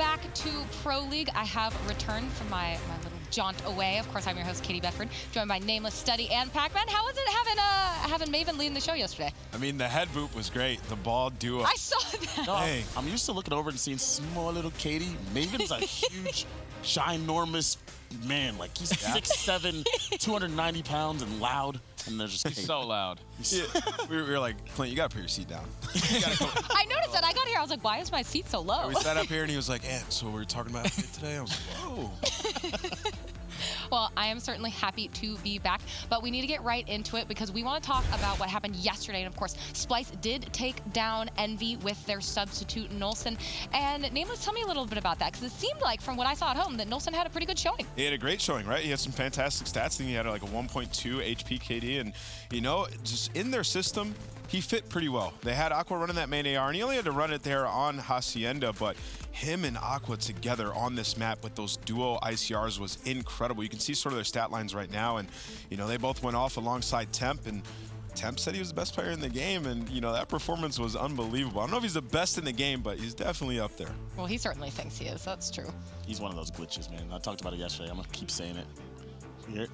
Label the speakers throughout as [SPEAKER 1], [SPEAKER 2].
[SPEAKER 1] back to Pro League. I have returned from my little jaunt away. Of course, I'm your host, Katie Bedford, joined by Nameless, Study, and Pac-Man. How was it having Maven leading the show yesterday?
[SPEAKER 2] I mean, the head boot was great. The ball duo.
[SPEAKER 1] I saw that.
[SPEAKER 3] No, I'm used to looking over and seeing small little Katie. Maven's a huge, ginormous man. Like, he's 6'7", 290 pounds and loud. And they're just
[SPEAKER 4] He's so loud.
[SPEAKER 2] Yeah, we were like, Clint, you got to put your seat down.
[SPEAKER 1] I noticed that. I got here. I was like, why is my seat so low?
[SPEAKER 2] We sat up here, and he was like, so we were talking about it today? I was like, whoa.
[SPEAKER 1] Well, I am certainly happy to be back, but we need to get right into it because we want to talk about what happened yesterday. And of course, Splice did take down Envy with their substitute, Nolson. And Nameless, tell me a little bit about that, because it seemed like, from what I saw at home, that Nolson had a pretty good showing.
[SPEAKER 2] He had a great showing, right? He had some fantastic stats. I think he had like a 1.2 HP KD, and, you know, just in their system, he fit pretty well. They had Aqua running that main AR, and he only had to run it there on Hacienda, but him and Aqua together on this map with those duo ICRs was incredible. You can see sort of their stat lines right now, and, you know, they both went off alongside Temp, and Temp said he was the best player in the game, and, you know, that performance was unbelievable. I don't know if he's the best in the game, but he's definitely up there.
[SPEAKER 1] Well, he certainly thinks he is. That's true.
[SPEAKER 3] He's one of those glitches, man. I talked about it yesterday. I'm going to keep saying it. You hear it?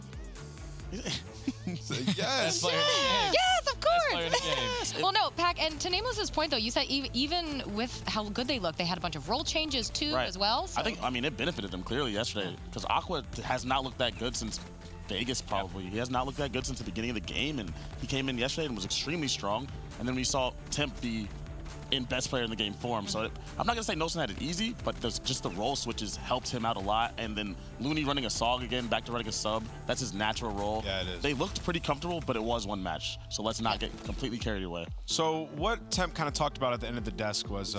[SPEAKER 2] Yes.
[SPEAKER 4] Best player in the game.
[SPEAKER 1] Yes, of course.
[SPEAKER 4] Best player in the game.
[SPEAKER 1] Well, no, Pac, and to Nameless's point, though, you said even with how good they look, they had a bunch of role changes, too, as well. So.
[SPEAKER 3] I mean, it benefited them clearly yesterday, because Aqua has not looked that good since Vegas, probably. He has not looked that good since the beginning of the game, and he came in yesterday and was extremely strong. And then we saw Temp be in best player in the game form. So I'm not going to say Nolson had it easy, but just the role switches helped him out a lot. And then Looney running a SOG again, back to running a sub. That's his natural role.
[SPEAKER 2] Yeah, it is.
[SPEAKER 3] They looked pretty comfortable, but it was one match. So let's not get completely carried away.
[SPEAKER 2] So what Temp kind of talked about at the end of the desk was, a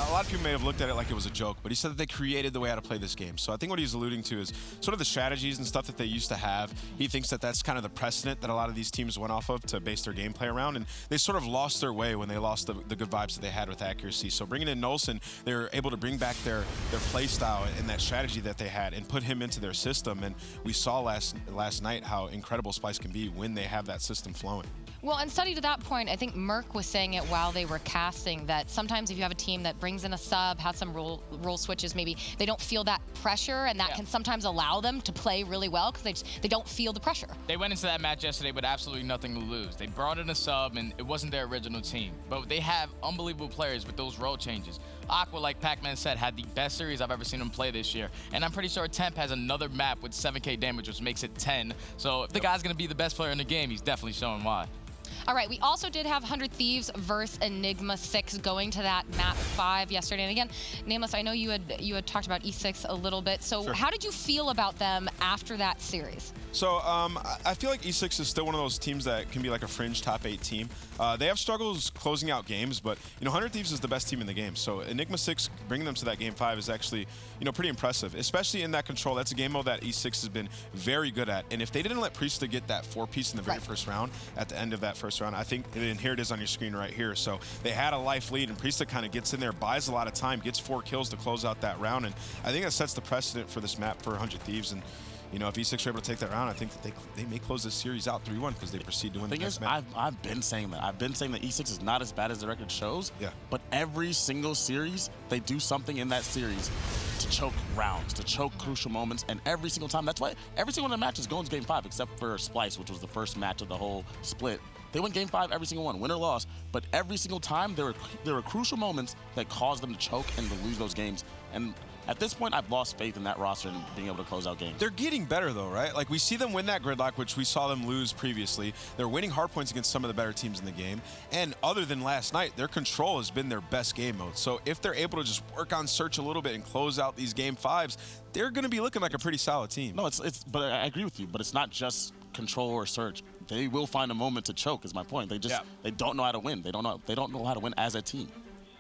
[SPEAKER 2] lot of people may have looked at it like it was a joke, but he said that they created the way how to play this game. So I think what he's alluding to is sort of the strategies and stuff that they used to have. He thinks that that's kind of the precedent that a lot of these teams went off of to base their gameplay around, and they sort of lost their way when they lost the good vibes that they had with accuracy. So bringing in Nolson, they were able to bring back their play style and that strategy that they had and put him into their system. And we saw last night how incredible Splice can be when they have that system flowing.
[SPEAKER 1] Well, and Study, to that point, I think Merc was saying it while they were casting, that sometimes if you have a team that brings in a sub, has some role switches, maybe they don't feel that pressure, and that can sometimes allow them to play really well because they don't feel the pressure.
[SPEAKER 4] They went into that match yesterday with absolutely nothing to lose. They brought in a sub, and it wasn't their original team. But they have unbelievable players with those role changes. Aqua, like Pac-Man said, had the best series I've ever seen him play this year. And I'm pretty sure Temp has another map with 7K damage, which makes it 10. So if the guy's going to be the best player in the game, he's definitely showing why.
[SPEAKER 1] All right, we also did have 100 Thieves versus Enigma 6 going to that map 5 yesterday. And again, Nameless, I know you had talked about E6 a little bit. So how did you feel about them after that series?
[SPEAKER 2] So I feel like E6 is still one of those teams that can be like a fringe top 8 team. They have struggles closing out games, but, you know, 100 Thieves is the best team in the game. So Enigma 6, bringing them to that game 5 is actually, you know, pretty impressive, especially in that control. That's a game mode that E6 has been very good at. And if they didn't let Priesta get that 4-piece in the very first round, at the end of that first round, I think, and here it is on your screen right here. So they had a life lead, and Priesta kind of gets in there, buys a lot of time, gets 4 kills to close out that round. And I think that sets the precedent for this map for 100 Thieves. And, you know, if E6 are able to take that round, I think that they may close this series out 3-1 because they proceed to win the next match.
[SPEAKER 3] I've been saying that. I've been saying that E6 is not as bad as the record shows.
[SPEAKER 2] Yeah.
[SPEAKER 3] But every single series, they do something in that series to choke rounds, to choke crucial moments, and every single time. That's why every single one of the matches goes to game 5, except for Splice, which was the first match of the whole split. They win game 5 every single one, win or loss, but every single time there were crucial moments that caused them to choke and to lose those games. And at this point, I've lost faith in that roster and being able to close out games.
[SPEAKER 2] They're getting better, though, right? Like, we see them win that gridlock, which we saw them lose previously. They're winning hardpoints against some of the better teams in the game. And other than last night, their control has been their best game mode. So if they're able to just work on search a little bit and close out these game 5s, they're going to be looking like a pretty solid team.
[SPEAKER 3] No, but I agree with you, but it's not just control or search. They will find a moment to choke, is my point. They just they don't know how to win. They don't know how to win as a team.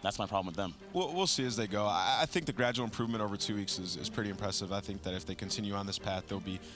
[SPEAKER 3] That's my problem with them.
[SPEAKER 2] We'll see as they go. I think the gradual improvement over 2 weeks is pretty impressive. I think that if they continue on this path,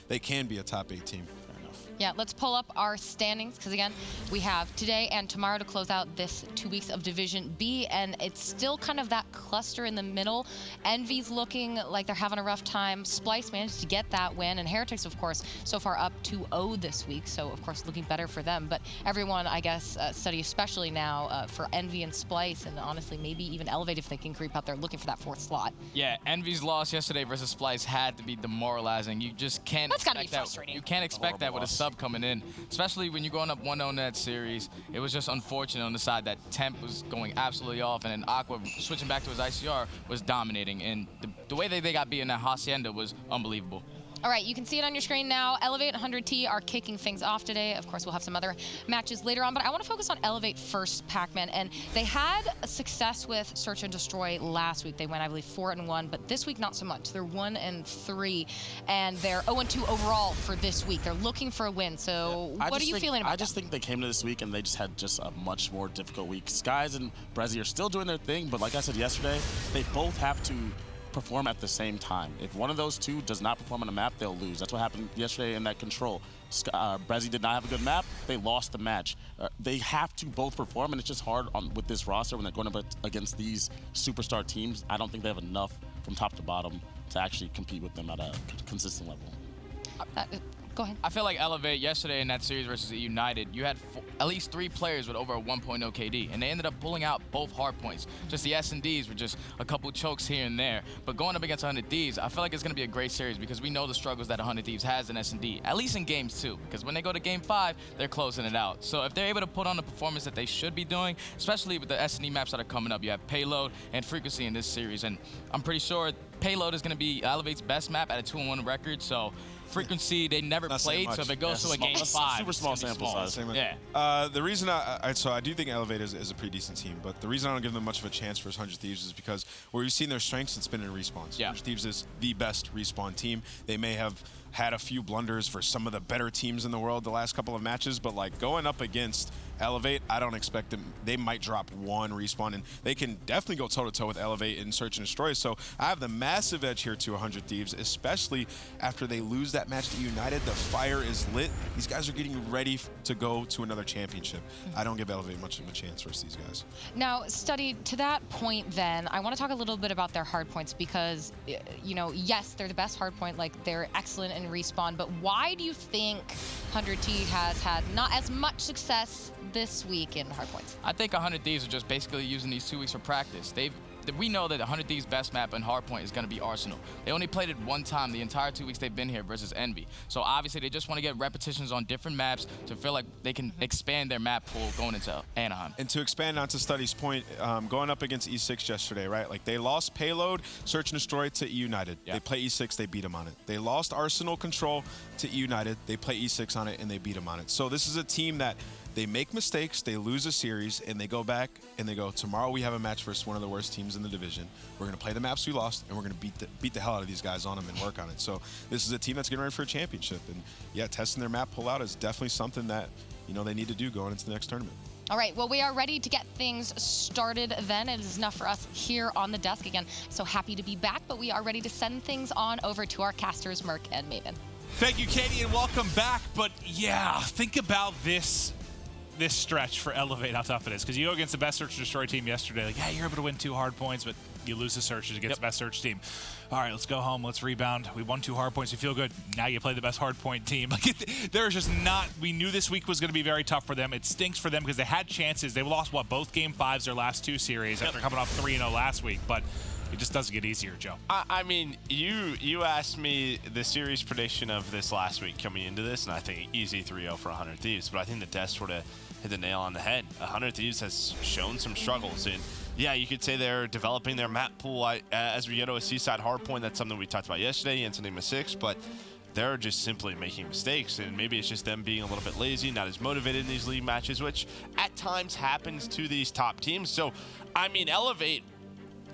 [SPEAKER 2] they can be a top 8 team.
[SPEAKER 3] Fair enough.
[SPEAKER 1] Yeah, let's pull up our standings because, again, we have today and tomorrow to close out this 2 weeks of Division B, and it's still kind of that cluster in the middle. Envy's looking like they're having a rough time. Splice managed to get that win, and Heretics, of course, so far up 2-0 this week, so, of course, looking better for them. But everyone, I guess, study especially now for Envy and Splice, and honestly, maybe even Elevate if they can creep out there looking for that 4th slot.
[SPEAKER 4] Yeah, Envy's loss yesterday versus Splice had to be demoralizing. You just can't
[SPEAKER 1] That's gotta be
[SPEAKER 4] expect that.
[SPEAKER 1] frustrating.
[SPEAKER 4] You can't expect that with a sub coming in, especially when you're going up 1-0 in that series. It was just unfortunate on the side that Temp was going absolutely off, and then Aqua switching back to his ICR was dominating. And the way that they got beaten at Hacienda was unbelievable.
[SPEAKER 1] All right, you can see it on your screen now. Elevate 100T are kicking things off today. Of course, we'll have some other matches later on, but I want to focus on Elevate first, Pac-Man. And they had a success with Search and Destroy last week. They went, I believe, 4-1, but this week not so much. They're 1-3, and they're 0-2 overall for this week. They're looking for a win. So what are you feeling about that?
[SPEAKER 3] I just think they came to this week and they just had a much more difficult week. Skies and Brezzy are still doing their thing, but like I said yesterday, they both have to perform at the same time. If one of those two does not perform on the map, they'll lose. That's what happened yesterday in that control. Brezzy did not have a good map. They lost the match. They have to both perform, and it's just hard with this roster when they're going up against these superstar teams. I don't think they have enough from top to bottom to actually compete with them at a consistent level.
[SPEAKER 1] Go ahead.
[SPEAKER 4] I feel like Elevate yesterday in that series versus United, you had at least 3 players with over a 1.0 KD, and they ended up pulling out both Hardpoints. Just the SnDs were just a couple chokes here and there. But going up against 100 Thieves, I feel like it's going to be a great series because we know the struggles that 100 Thieves has in SnD, at least in games 2, because when they go to game 5, they're closing it out. So if they're able to put on the performance that they should be doing, especially with the SnD maps that are coming up, you have Payload and Frequency in this series, and I'm pretty sure Payload is going to be Elevate's best map at a 2-1 record, so Frequency, they never played, so if it goes to a game 5,
[SPEAKER 3] super small sample size.
[SPEAKER 4] Yeah.
[SPEAKER 2] The reason so I do think Elevate is a pretty decent team, but the reason I don't give them much of a chance versus 100 Thieves is because where we've seen their strengths, it's been in respawns.
[SPEAKER 4] Yeah.
[SPEAKER 2] 100 Thieves is the best respawn team. They may have had a few blunders for some of the better teams in the world the last couple of matches, but like going up against Elevate, I don't expect them. They might drop 1 respawn, and they can definitely go toe-to-toe with Elevate in Search and Destroy. So I have the massive edge here to 100 Thieves, especially after they lose that match to United. The fire is lit. These guys are getting ready to go to another championship. I don't give Elevate much of a chance versus these guys.
[SPEAKER 1] Now, Study, to that point then, I want to talk a little bit about their hardpoints because, you know, yes, they're the best hardpoint, like they're excellent in respawn, but why do you think 100T has had not as much success this week in hardpoints?
[SPEAKER 4] I think 100 Thieves are just basically using these 2 weeks for practice. We know that 100 Thieves' best map in Hardpoint is going to be Arsenal. They only played it 1 time the entire 2 weeks they've been here versus Envy. So obviously they just want to get repetitions on different maps to feel like they can expand their map pool going into Anaheim.
[SPEAKER 2] And to expand onto Study's point, going up against E6 yesterday, right? Like they lost Payload, Search and Destroy to E United.
[SPEAKER 4] Yeah.
[SPEAKER 2] They play E6, they beat them on it. They lost Arsenal Control to E United. They play E6 on it, and they beat them on it. So this is a team that they make mistakes, they lose a series, and they go back and they go, tomorrow we have a match versus one of the worst teams in the division. We're going to play the maps we lost, and we're going to beat the hell out of these guys on them and work on it. So this is a team that's getting ready for a championship. And yeah, testing their map pull out is definitely something that, you know, they need to do going into the next tournament.
[SPEAKER 1] All right, well, we are ready to get things started then. It is enough for us here on the desk. Again, so happy to be back, but we are ready to send things on over to our casters, Merc and Maven.
[SPEAKER 5] Thank you, Katie, and welcome back. But yeah, think about this stretch for Elevate, how tough it is. Because you go against the best Search and Destroy team yesterday, like, yeah, you're able to win 2 hard points, but you lose the searches against the best search team. All right, let's go home. Let's rebound. We won 2 hard points. We feel good. Now you play the best hard point team. Like, there's just not. We knew this week was going to be very tough for them. It stinks for them because they had chances. They lost both game 5s their last 2 series after coming off 3-0 last week. But it just doesn't get easier, Joe.
[SPEAKER 6] I mean, you asked me the series prediction of this last week coming into this, and I think easy 3-0 for 100 Thieves. But I think the Death sort of hit the nail on the head. 100 Thieves has shown some struggles, and yeah, you could say they're developing their map pool as we get to a Seaside Hardpoint. That's something we talked about yesterday in Enigma 6, but they're just simply making mistakes, and maybe it's just them being a little bit lazy, not as motivated in these league matches, which at times happens to these top teams. So, I mean, Elevate,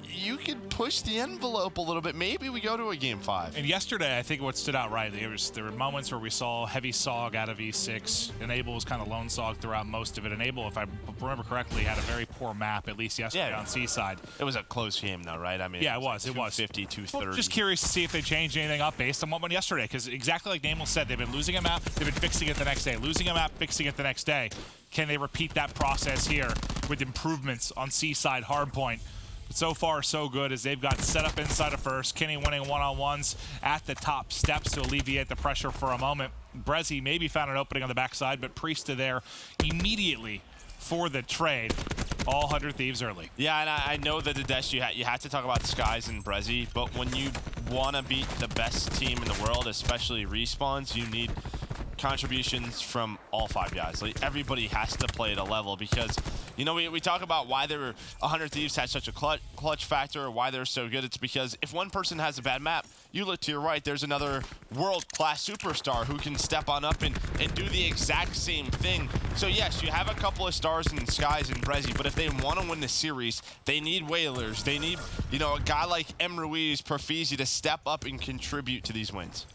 [SPEAKER 6] you could push the envelope a little bit. Maybe we go to a game 5.
[SPEAKER 5] And yesterday, I think what stood out right, there were moments where we saw heavy Sog out of E6. Enable was kind of lone Sog throughout most of it. Enable, if I remember correctly, had a very poor map, at least yesterday on Seaside.
[SPEAKER 6] It was a close game, though, right? I mean,
[SPEAKER 5] yeah, it was.
[SPEAKER 6] 250, 230.
[SPEAKER 5] Well, just curious to see if they changed anything up based on what went yesterday, because exactly like Namel said, they've been losing a map, they've been fixing it the next day. Losing a map, fixing it the next day. Can they repeat that process here with improvements on Seaside Hardpoint? But so far, so good, as they've got set up inside of first. Kenny winning one-on-ones at the top steps to alleviate the pressure for a moment. Brezzy maybe found an opening on the backside, but Priesta there immediately for the trade. All 100 Thieves early.
[SPEAKER 6] Yeah, and I know that the Desh, you have to talk about Skies and Brezzy, but when you want to beat the best team in the world, especially respawns, you need contributions from all 5 guys. Like, everybody has to play at a level, because, you know, we talk about why 100 Thieves had such a clutch factor, or why they're so good. It's because if one person has a bad map, you look to your right, there's another world-class superstar who can step on up and do the exact same thing. So yes, you have a couple of stars in Skies and Brezzy, but if they want to win the series, they need Whalers. They need, you know, a guy like M. Ruiz, Profizi to step up and contribute to these wins.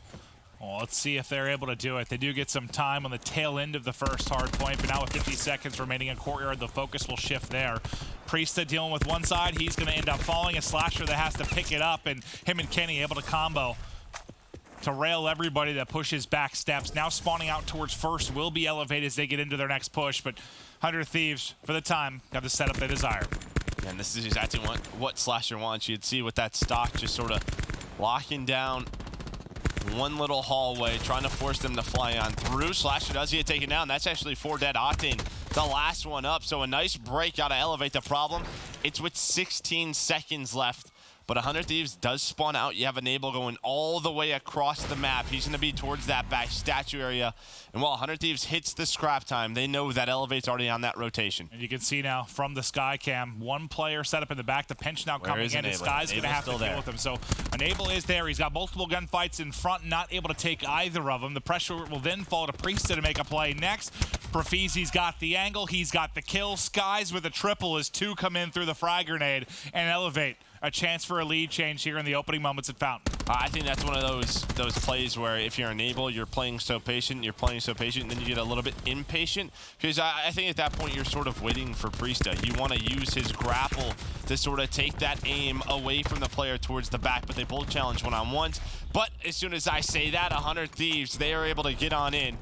[SPEAKER 5] Well, let's see if they're able to do it. They do get some time on the tail end of the first hard point, but now with 50 seconds remaining in Courtyard, the focus will shift there. Priesta dealing with one side. He's going to end up falling. A Slasher that has to pick it up, and him and Kenny able to combo to rail everybody that pushes back steps. Now spawning out towards first will be elevated as they get into their next push, but 100 Thieves, for the time, got the setup they desire.
[SPEAKER 6] And this is exactly what Slasher wants. You'd see with that stock just sort of locking down one little hallway, trying to force them to fly on through. Slasher does get taken down. That's actually 4 dead. Octane, the last one up. So a nice break out to elevate the problem. It's with 16 seconds left. But 100 Thieves does spawn out. You have Enable going all the way across the map. He's going to be towards that back statue area. And while 100 Thieves hits the scrap time, they know that Elevate's already on that rotation.
[SPEAKER 5] And you can see now from the Sky Cam, one player set up in the back. The pinch now coming in, and Sky's going to have to deal with him. So Enable is there. He's got multiple gunfights in front, not able to take either of them. The pressure will then fall to Priesta to make a play next. Profizi's got the angle. He's got the kill. Skies with a triple as 2 come in through the frag grenade, and Elevate a chance for a lead change here in the opening moments at Fountain.
[SPEAKER 6] I think that's one of those plays where if you're Enable, you're playing so patient, and then you get a little bit impatient. Because I think at that point, you're sort of waiting for Priesta. You want to use his grapple to sort of take that aim away from the player towards the back, but they both challenge one-on-ones. But as soon as I say that, 100 Thieves, they are able to get on in.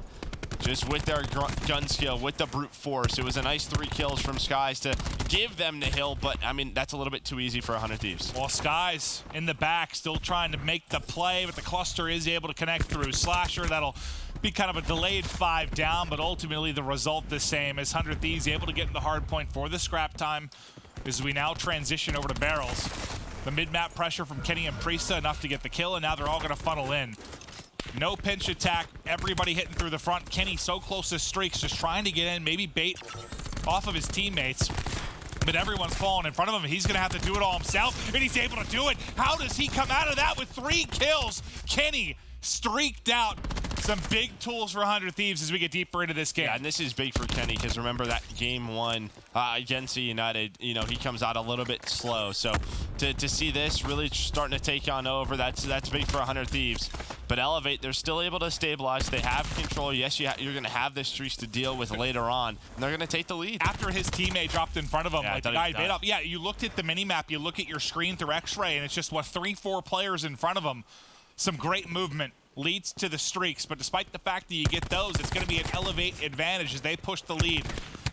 [SPEAKER 6] Just with their gun skill, with the brute force. It was a nice 3 kills from Skies to give them the hill, but I mean, that's a little bit too easy for 100 Thieves.
[SPEAKER 5] Well, Skies in the back still trying to make the play, but the cluster is able to connect through. Slasher, that'll be kind of a delayed 5 down, but ultimately the result the same as 100 Thieves able to get in the hard point for the scrap time as we now transition over to barrels. The mid-map pressure from Kenny and Priesta enough to get the kill, and now they're all going to funnel in. No pinch attack, everybody hitting through the front. Kenny so close to streaks, just trying to get in, maybe bait off of his teammates. But everyone's falling in front of him. He's going to have to do it all himself, and he's able to do it. How does he come out of that with 3 kills? Kenny streaked out. Some big tools for 100 Thieves as we get deeper into this game.
[SPEAKER 6] Yeah, and this is big for Kenny, because remember that game 1 against United, you know, he comes out a little bit slow. So to see this really starting to take on over, that's big for 100 Thieves. But Elevate, they're still able to stabilize. They have control. Yes, you're going to have the streaks to deal with later on, and they're going to take the lead.
[SPEAKER 5] After his teammate dropped in front of him,
[SPEAKER 6] yeah,
[SPEAKER 5] like the guy made up. Yeah, you looked at the mini-map, you look at your screen through X-ray, and it's just, 3-4 players in front of him. Some great movement leads to the streaks, but despite the fact that you get those, it's going to be an Elevate advantage as they push the lead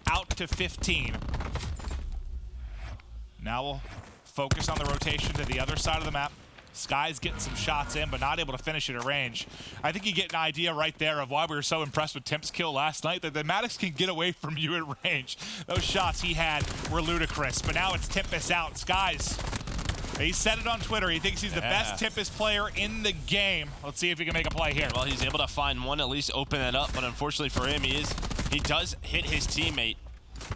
[SPEAKER 5] out to 15. Now we'll focus on the rotation to the other side of the map. Sky's getting some shots in, but not able to finish it at range. I think you get an idea right there of why we were so impressed with Timp's kill last night, that the Maddox can get away from you at range. Those shots he had were ludicrous, but now it's Tempest out. Skies, he said it on Twitter. He thinks he's the best Tempest player in the game. Let's see if he can make a play here.
[SPEAKER 6] Well, he's able to find one, at least open it up, but unfortunately for him, he does hit his teammate.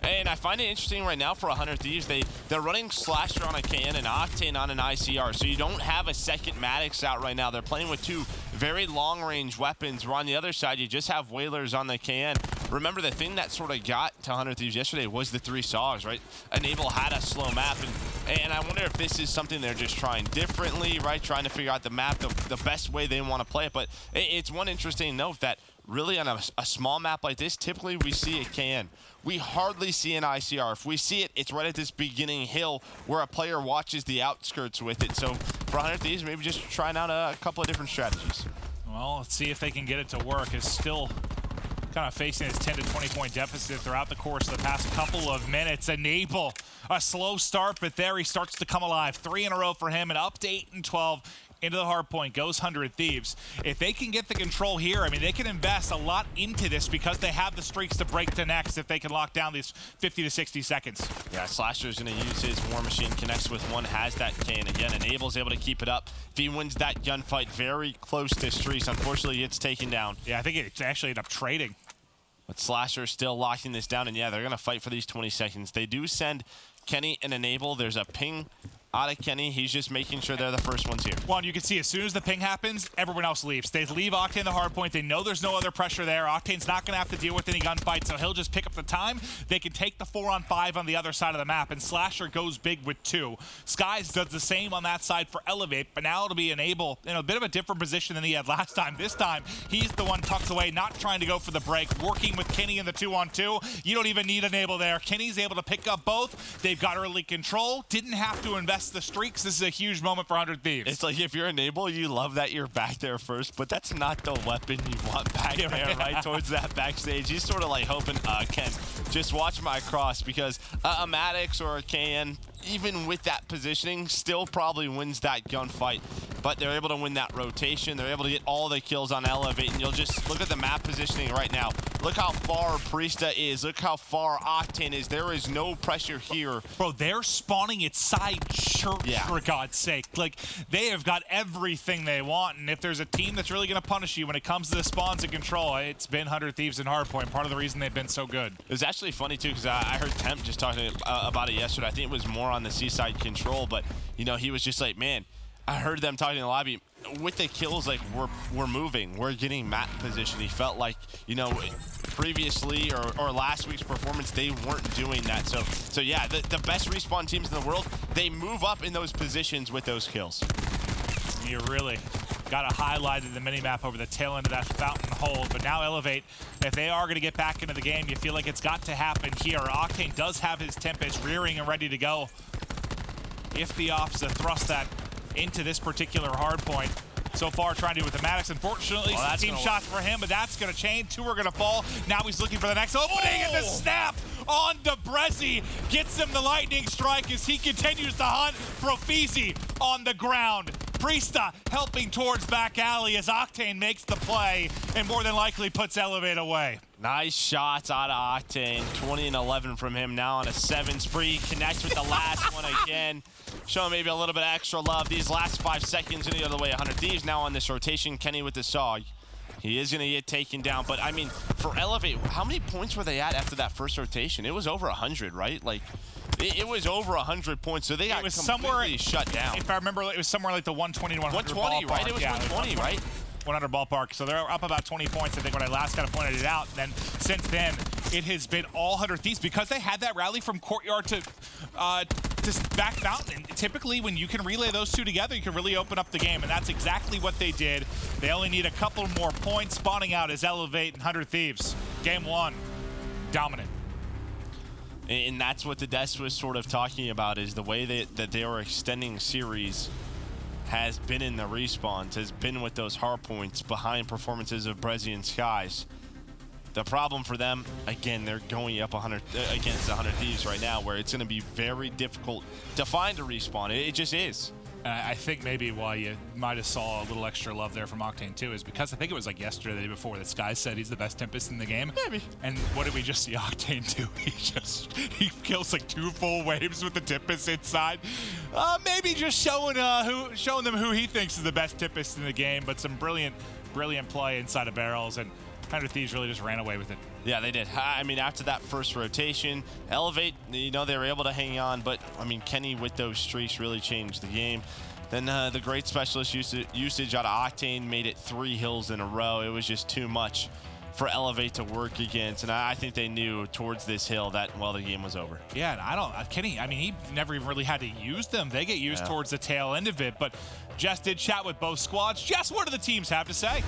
[SPEAKER 6] And I find it interesting right now for 100 Thieves, they're running Slasher on a KN and Octane on an ICR, so you don't have a second Maddox out right now. They're playing with 2 very long-range weapons, where on the other side, you just have Whalers on the KN. Remember, the thing that sort of got to 100 Thieves yesterday was the 3 saws, right? Enable had a slow map, and And I wonder if this is something they're just trying differently, right? Trying to figure out the map, the best way they want to play it. But it's one interesting note that really on a small map like this, typically we see a KN. We hardly see an ICR. If we see it, it's right at this beginning hill where a player watches the outskirts with it. So for 100 Thieves, maybe just trying out a couple of different strategies.
[SPEAKER 5] Well, let's see if they can get it to work. It's still kind of facing his 10 to 20 point deficit throughout the course of the past couple of minutes. Enable, a slow start, but there he starts to come alive. 3 in a row for him, and up to 8 and 12. Into the hard point goes 100 Thieves. If they can get the control here, I mean, they can invest a lot into this because they have the streaks to break to next if they can lock down these 50 to 60 seconds.
[SPEAKER 6] Yeah, Slasher's going to use his War Machine, connects with one, has that K, and again, Enable's able to keep it up. If he wins that gunfight very close to Streaks, unfortunately, it's taken down.
[SPEAKER 5] Yeah, I think it actually ended up trading.
[SPEAKER 6] But Slasher still locking this down, and yeah, they're going to fight for these 20 seconds. They do send Kenny and Enable. There's a ping out of Kenny. He's just making sure they're the first ones here.
[SPEAKER 5] Well, you can see as soon as the ping happens, everyone else leaves. They leave Octane the hard point. They know there's no other pressure there. Octane's not going to have to deal with any gunfights, so he'll just pick up the time. They can take the 4-on-5 on the other side of the map, and Slasher goes big with 2. Skies does the same on that side for Elevate, but now it'll be Enable in a bit of a different position than he had last time. This time, he's the one tucked away, not trying to go for the break, working with Kenny in the 2-on-2. You don't even need Enable there. Kenny's able to pick up both. They've got early control. Didn't have to invest the streaks. This is a huge moment for 100 Thieves.
[SPEAKER 6] It's like if you're Enable, you love that you're back there first, but that's not the weapon you want back there, right? Towards that backstage. He's sort of like hoping, Ken, just watch my cross, because a Maddox or a KN, even with that positioning, still probably wins that gunfight. But they're able to win that rotation. They're able to get all the kills on Elevate, and you'll just look at the map positioning right now. Look how far Priesta is. Look how far Octane is. There is no pressure here.
[SPEAKER 5] Bro, they're spawning at side church, for God's sake. Like, they have got everything they want, and if there's a team that's really going to punish you when it comes to the spawns and control, it's been 100 Thieves and Hardpoint. Part of the reason they've been so good.
[SPEAKER 6] It was actually funny, too, because I heard Temp just talking about it yesterday. I think it was more on the Seaside control, but, you know, he was just like, man, I heard them talking in the lobby. With the kills, like, we're moving. We're getting map position. He felt like, you know, previously or last week's performance, they weren't doing that. So yeah, the best respawn teams in the world, they move up in those positions with those kills.
[SPEAKER 5] You really got to highlight the minimap over the tail end of that fountain hold. But now Elevate, if they are going to get back into the game, you feel like it's got to happen here. Octane does have his Tempest rearing and ready to go. If the opts to thrust that into this particular hard point. So far trying to do with the Maddox. Unfortunately, some team shots for him, but that's going to change. 2 are going to fall. Now he's looking for the next opening, and the snap on Debrezi gets him the lightning strike as he continues to hunt. Profizi on the ground. Priesta helping towards back alley as Octane makes the play and more than likely puts Elevate away.
[SPEAKER 6] Nice shots out of Octane. 20 and 11 from him now on a 7 spree. Connects with the last one again. Showing maybe a little bit of extra love. These last 5 seconds in the other way. 100 Thieves now on this rotation. Kenny with the saw. He is going to get taken down. But, I mean, for Elevate, how many points were they at after that first rotation? It was over 100, right? Like, it was over 100 points. So they got completely shut down.
[SPEAKER 5] If I remember, it was somewhere like the 120 to 100
[SPEAKER 6] 120,
[SPEAKER 5] ballpark.
[SPEAKER 6] right? It was 120, right?
[SPEAKER 5] 100 ballpark. So they're up about 20 points, I think, when I last kind of pointed it out. And then since then, it has been all 100 Thieves because they had that rally from Courtyard to back mountain. And typically, when you can relay those two together, you can really open up the game, and that's exactly what they did. They only need a couple more points. Spawning out is Elevate and 100 Thieves. Game 1, dominant.
[SPEAKER 6] And that's what the Des was sort of talking about, is the way that they are extending series has been in the respawns, has been with those hard points behind performances of Brezi and Skies. The problem for them, again, they're going up 100 against 100 Thieves right now, where it's going to be very difficult to find a respawn. It just is.
[SPEAKER 5] I think maybe why you might have saw a little extra love there from Octane too is because I think it was like yesterday, the day before, that Sky said he's the best Tempest in the game.
[SPEAKER 6] Maybe.
[SPEAKER 5] And what did we just see Octane do? He kills like 2 full waves with the Tempest inside. Maybe just showing them who he thinks is the best Tempest in the game, but some brilliant play inside of barrels, and 100 Thieves really just ran away with it.
[SPEAKER 6] Yeah, they did. I mean, after that first rotation, Elevate, you know, they were able to hang on, but, I mean, Kenny with those streaks really changed the game. Then the great specialist usage out of Octane made it 3 hills in a row. It was just too much for Elevate to work against, and I think they knew towards this hill that, well, the game was over.
[SPEAKER 5] Yeah, and Kenny, I mean, he never even really had to use them. They get used towards the tail end of it, but Jess did chat with both squads. Jess, what do the teams have to say?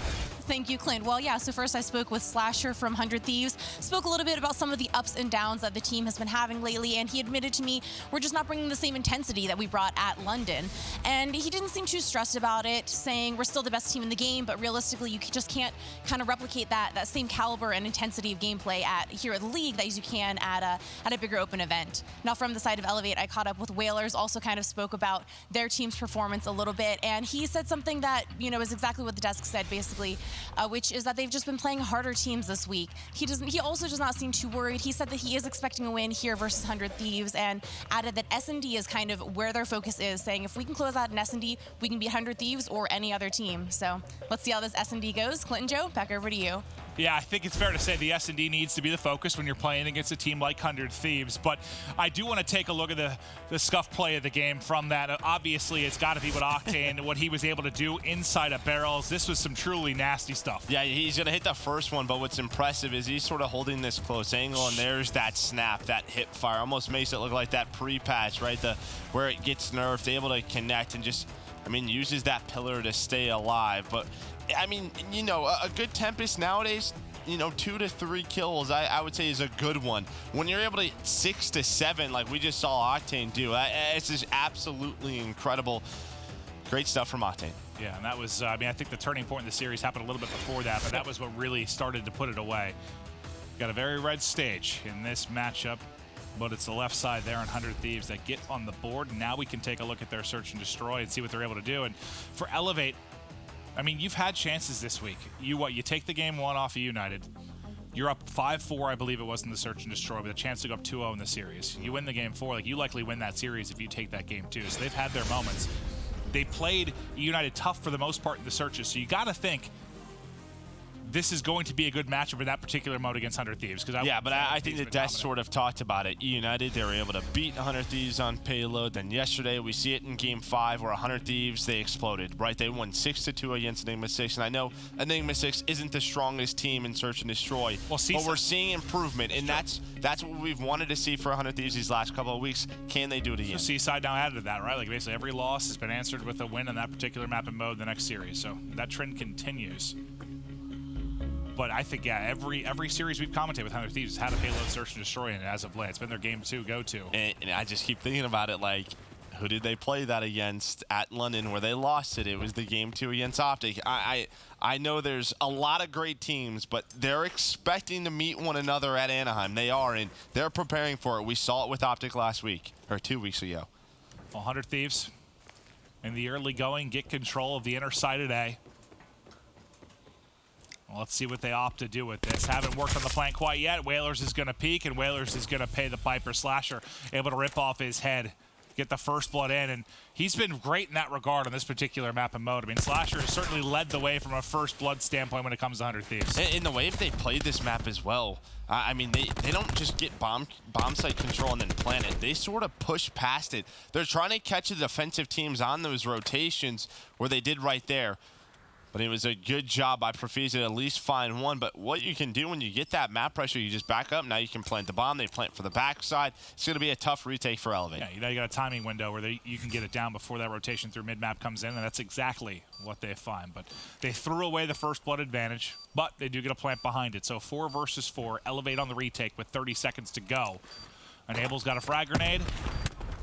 [SPEAKER 7] Thank you, Clint. Well, yeah, so first I spoke with Slasher from 100 Thieves, spoke a little bit about some of the ups and downs that the team has been having lately, and he admitted to me, we're just not bringing the same intensity that we brought at London. And he didn't seem too stressed about it, saying we're still the best team in the game, but realistically, you just can't kind of replicate that same caliber and intensity of gameplay here at the league as you can at a bigger open event. Now, from the side of Elevate, I caught up with Whalers, also kind of spoke about their team's performance a little bit, and he said something that, is exactly what the desk said, basically, which is that they've just been playing harder teams this week. He also does not seem too worried. He said that he is expecting a win here versus 100 Thieves, and added that SnD is kind of where their focus is, saying if we can close out an SnD, we can beat 100 Thieves or any other team. So let's see how this SnD goes. Clint and Joe, back over to you.
[SPEAKER 5] Yeah, I think it's fair to say the SnD needs to be the focus when you're playing against a team like 100 Thieves, but I do want to take a look at the scuff play of the game from that. Obviously, it's got to be what Octane, what he was able to do inside of barrels. This was some truly nasty stuff.
[SPEAKER 6] Yeah, he's going to hit the first one, but what's impressive is he's sort of holding this close angle, and there's that snap, that hip fire. Almost makes it look like that pre-patch, right? Where it gets nerfed, able to connect and just, uses that pillar to stay alive. But a good Tempest nowadays, 2 to 3 kills, I would say is a good one. When you're able to hit 6 to 7, like we just saw Octane do, it's just absolutely incredible. Great stuff from Octane.
[SPEAKER 5] Yeah, and that was, I think the turning point in the series happened a little bit before that, but that was what really started to put it away. Got a very red stage in this matchup, but it's the left side there on 100 Thieves that get on the board. Now we can take a look at their search and destroy and see what they're able to do. And for Elevate, you've had chances this week. You take the game 1 off of United. You're up 5-4, I believe it was, in the search and destroy, with a chance to go up 2-0 in the series. You win the game 4, you likely win that series if you take that game 2. So they've had their moments. They played United tough for the most part in the searches, so you got to think this is going to be a good matchup in that particular mode against 100 Thieves.
[SPEAKER 6] I think the desk sort of talked about it. United, they were able to beat 100 Thieves on Payload. Then yesterday, we see it in Game 5 where 100 Thieves, they exploded, right? They won 6-2 against Enigma 6. And I know Enigma 6 isn't the strongest team in Search and Destroy, but we're seeing improvement. And that's what we've wanted to see for 100 Thieves these last couple of weeks. Can they do it again?
[SPEAKER 5] So Seaside now added to that, right? Basically every loss has been answered with a win in that particular map and mode in the next series. So that trend continues. But I think, every series we've commented with 100 Thieves has had a Payload Search and Destroy in it as of late. It's been their Game 2 go-to.
[SPEAKER 6] And I just keep thinking about it, who did they play that against at London where they lost it? It was the Game 2 against Optic. I know there's a lot of great teams, but they're expecting to meet one another at Anaheim. They are, and they're preparing for it. We saw it with Optic last week, or 2 weeks ago.
[SPEAKER 5] 100 Thieves in the early going get control of the inner side of A. Let's see what they opt to do with this. Haven't worked on the flank quite yet. Whalers is going to peek, and Whalers is going to pay the piper. Slasher able to rip off his head, get the first blood in, and he's been great in that regard on this particular map and mode. Slasher has certainly led the way from a first blood standpoint when it comes to 100 Thieves.
[SPEAKER 6] In the way they played this map as well, they don't just get bomb site control and then plant it. They sort of push past it. They're trying to catch the defensive teams on those rotations where they did right there. But it was a good job by Profizi to at least find one. But what you can do when you get that map pressure, you just back up. Now you can plant the bomb. They plant for the backside. It's going to be a tough retake for Elevate.
[SPEAKER 5] Yeah, you got a timing window where you can get it down before that rotation through mid-map comes in, and that's exactly what they find. But they threw away the first blood advantage, but they do get a plant behind it. So 4 versus 4, Elevate on the retake with 30 seconds to go. Enable's got a frag grenade.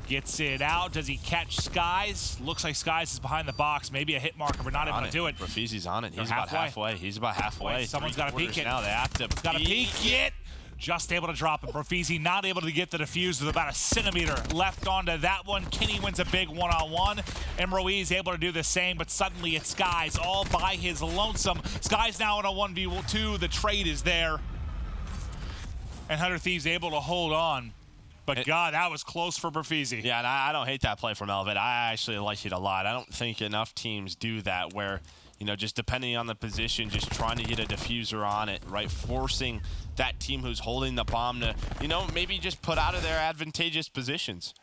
[SPEAKER 5] Gets it out. Does he catch Skies? Looks like Skies is behind the box. Maybe a hit marker, but not able to do it.
[SPEAKER 6] Profizi's on it. He's about halfway. He's about halfway.
[SPEAKER 5] Someone's got to peek it.
[SPEAKER 6] Now they have to
[SPEAKER 5] peek it. Just able to drop it. Profizi not able to get the defuse with about a centimeter left onto that one. Kenny wins a big one-on-one. And Ruiz able to do the same, but suddenly it's Skies all by his lonesome. Skies now in a 1v2. The trade is there. And 100 Thieves able to hold on. But God, that was close for Profizi.
[SPEAKER 6] Yeah, and I don't hate that play from Elevate. I actually like it a lot. I don't think enough teams do that where, just depending on the position, just trying to get a diffuser on it, right? Forcing that team who's holding the bomb to, maybe just put out of their advantageous positions.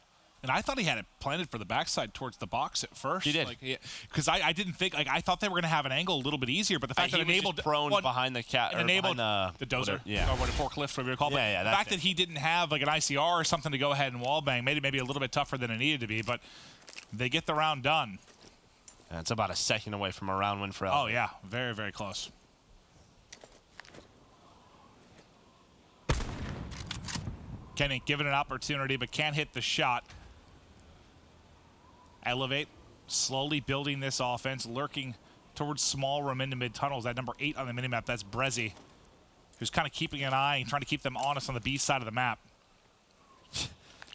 [SPEAKER 5] And I thought he had it planted for the backside towards the box at first.
[SPEAKER 6] He did.
[SPEAKER 5] Because I didn't think, I thought they were going to have an angle a little bit easier, but the fact that
[SPEAKER 6] he was
[SPEAKER 5] enabled
[SPEAKER 6] just prone behind the cat, or
[SPEAKER 5] enabled
[SPEAKER 6] behind
[SPEAKER 5] the dozer,
[SPEAKER 6] yeah,
[SPEAKER 5] or what a forklift, whatever you call it.
[SPEAKER 6] Yeah,
[SPEAKER 5] the fact that he didn't have like an ICR or something to go ahead and wallbang made it maybe a little bit tougher than it needed to be, but they get the round done.
[SPEAKER 6] And it's about a second away from a round win for Elevate.
[SPEAKER 5] Oh yeah, very, very close. Kenny given an opportunity, but can't hit the shot. Elevate slowly building this offense, lurking towards small room into mid tunnels. That number 8 on the minimap, that's Brezzy, who's kind of keeping an eye and trying to keep them honest on the B side of the map.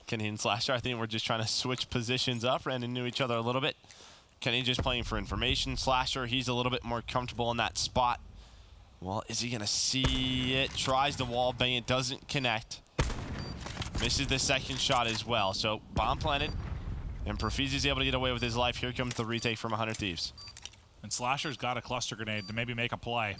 [SPEAKER 6] Kenny and Slasher, I think we're just trying to switch positions up, ran into each other a little bit. Kenny just playing for information. Slasher, he's a little bit more comfortable in that spot. Well, is he gonna see it? Tries the wall bang, it doesn't connect. Misses the second shot as well. So bomb planted, and Profizi's able to get away with his life. Here comes the retake from 100 Thieves.
[SPEAKER 5] And Slasher's got a cluster grenade to maybe make a play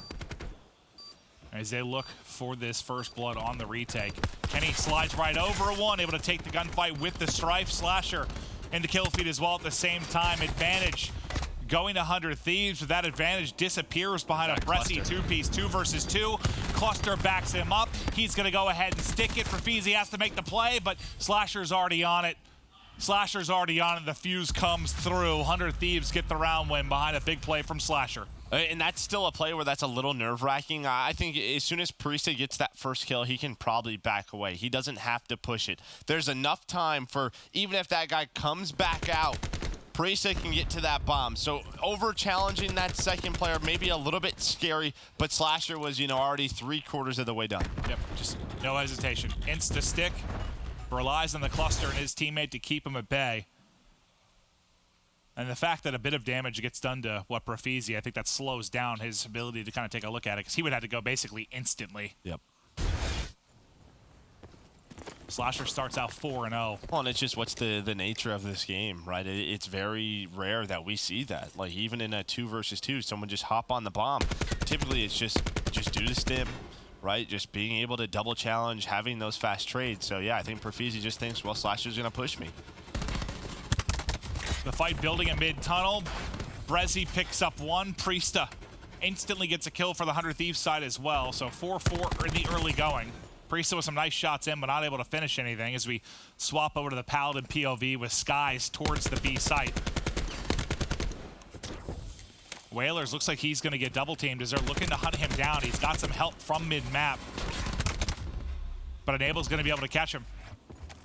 [SPEAKER 5] as they look for this first blood on the retake. Kenny slides right over one, able to take the gunfight with the Strife. Slasher into kill feed as well at the same time. Advantage going to 100 Thieves, but that advantage disappears behind a Brezzy two-piece, 2 versus 2. Cluster backs him up. He's going to go ahead and stick it. Profizi has to make the play, but Slasher's already on it. Slasher's already on it. The fuse comes through. 100 Thieves get the round win behind a big play from Slasher.
[SPEAKER 6] And that's still a play where that's a little nerve-wracking. I think as soon as Parisa gets that first kill, he can probably back away. He doesn't have to push it. There's enough time for, even if that guy comes back out, Parisa can get to that bomb. So over-challenging that second player, maybe a little bit scary, but Slasher was, already 3/4 of the way done.
[SPEAKER 5] Yep, just no hesitation. Insta-stick, relies on the cluster and his teammate to keep him at bay. And the fact that a bit of damage gets done to Profizi, I think that slows down his ability to kind of take a look at it, because he would have to go basically instantly.
[SPEAKER 6] Yep.
[SPEAKER 5] Slasher starts out 4-0.
[SPEAKER 6] Well, and it's just what's the nature of this game, right? It's very rare that we see that. Like, even in a 2 versus 2, someone just hop on the bomb. Typically, it's just do the stim, right? Just being able to double challenge, having those fast trades. So, yeah, I think Profizi just thinks, well, Slasher's going to push me.
[SPEAKER 5] The fight building in mid-tunnel. Brezzy picks up one. Priesta instantly gets a kill for the 100 Thieves side as well. So 4-4 in the early going. Priesta with some nice shots in, but not able to finish anything as we swap over to the Paladin POV with Skies towards the B site. Whalers looks like he's going to get double-teamed as they're looking to hunt him down. He's got some help from mid-map, but Enable's going to be able to catch him.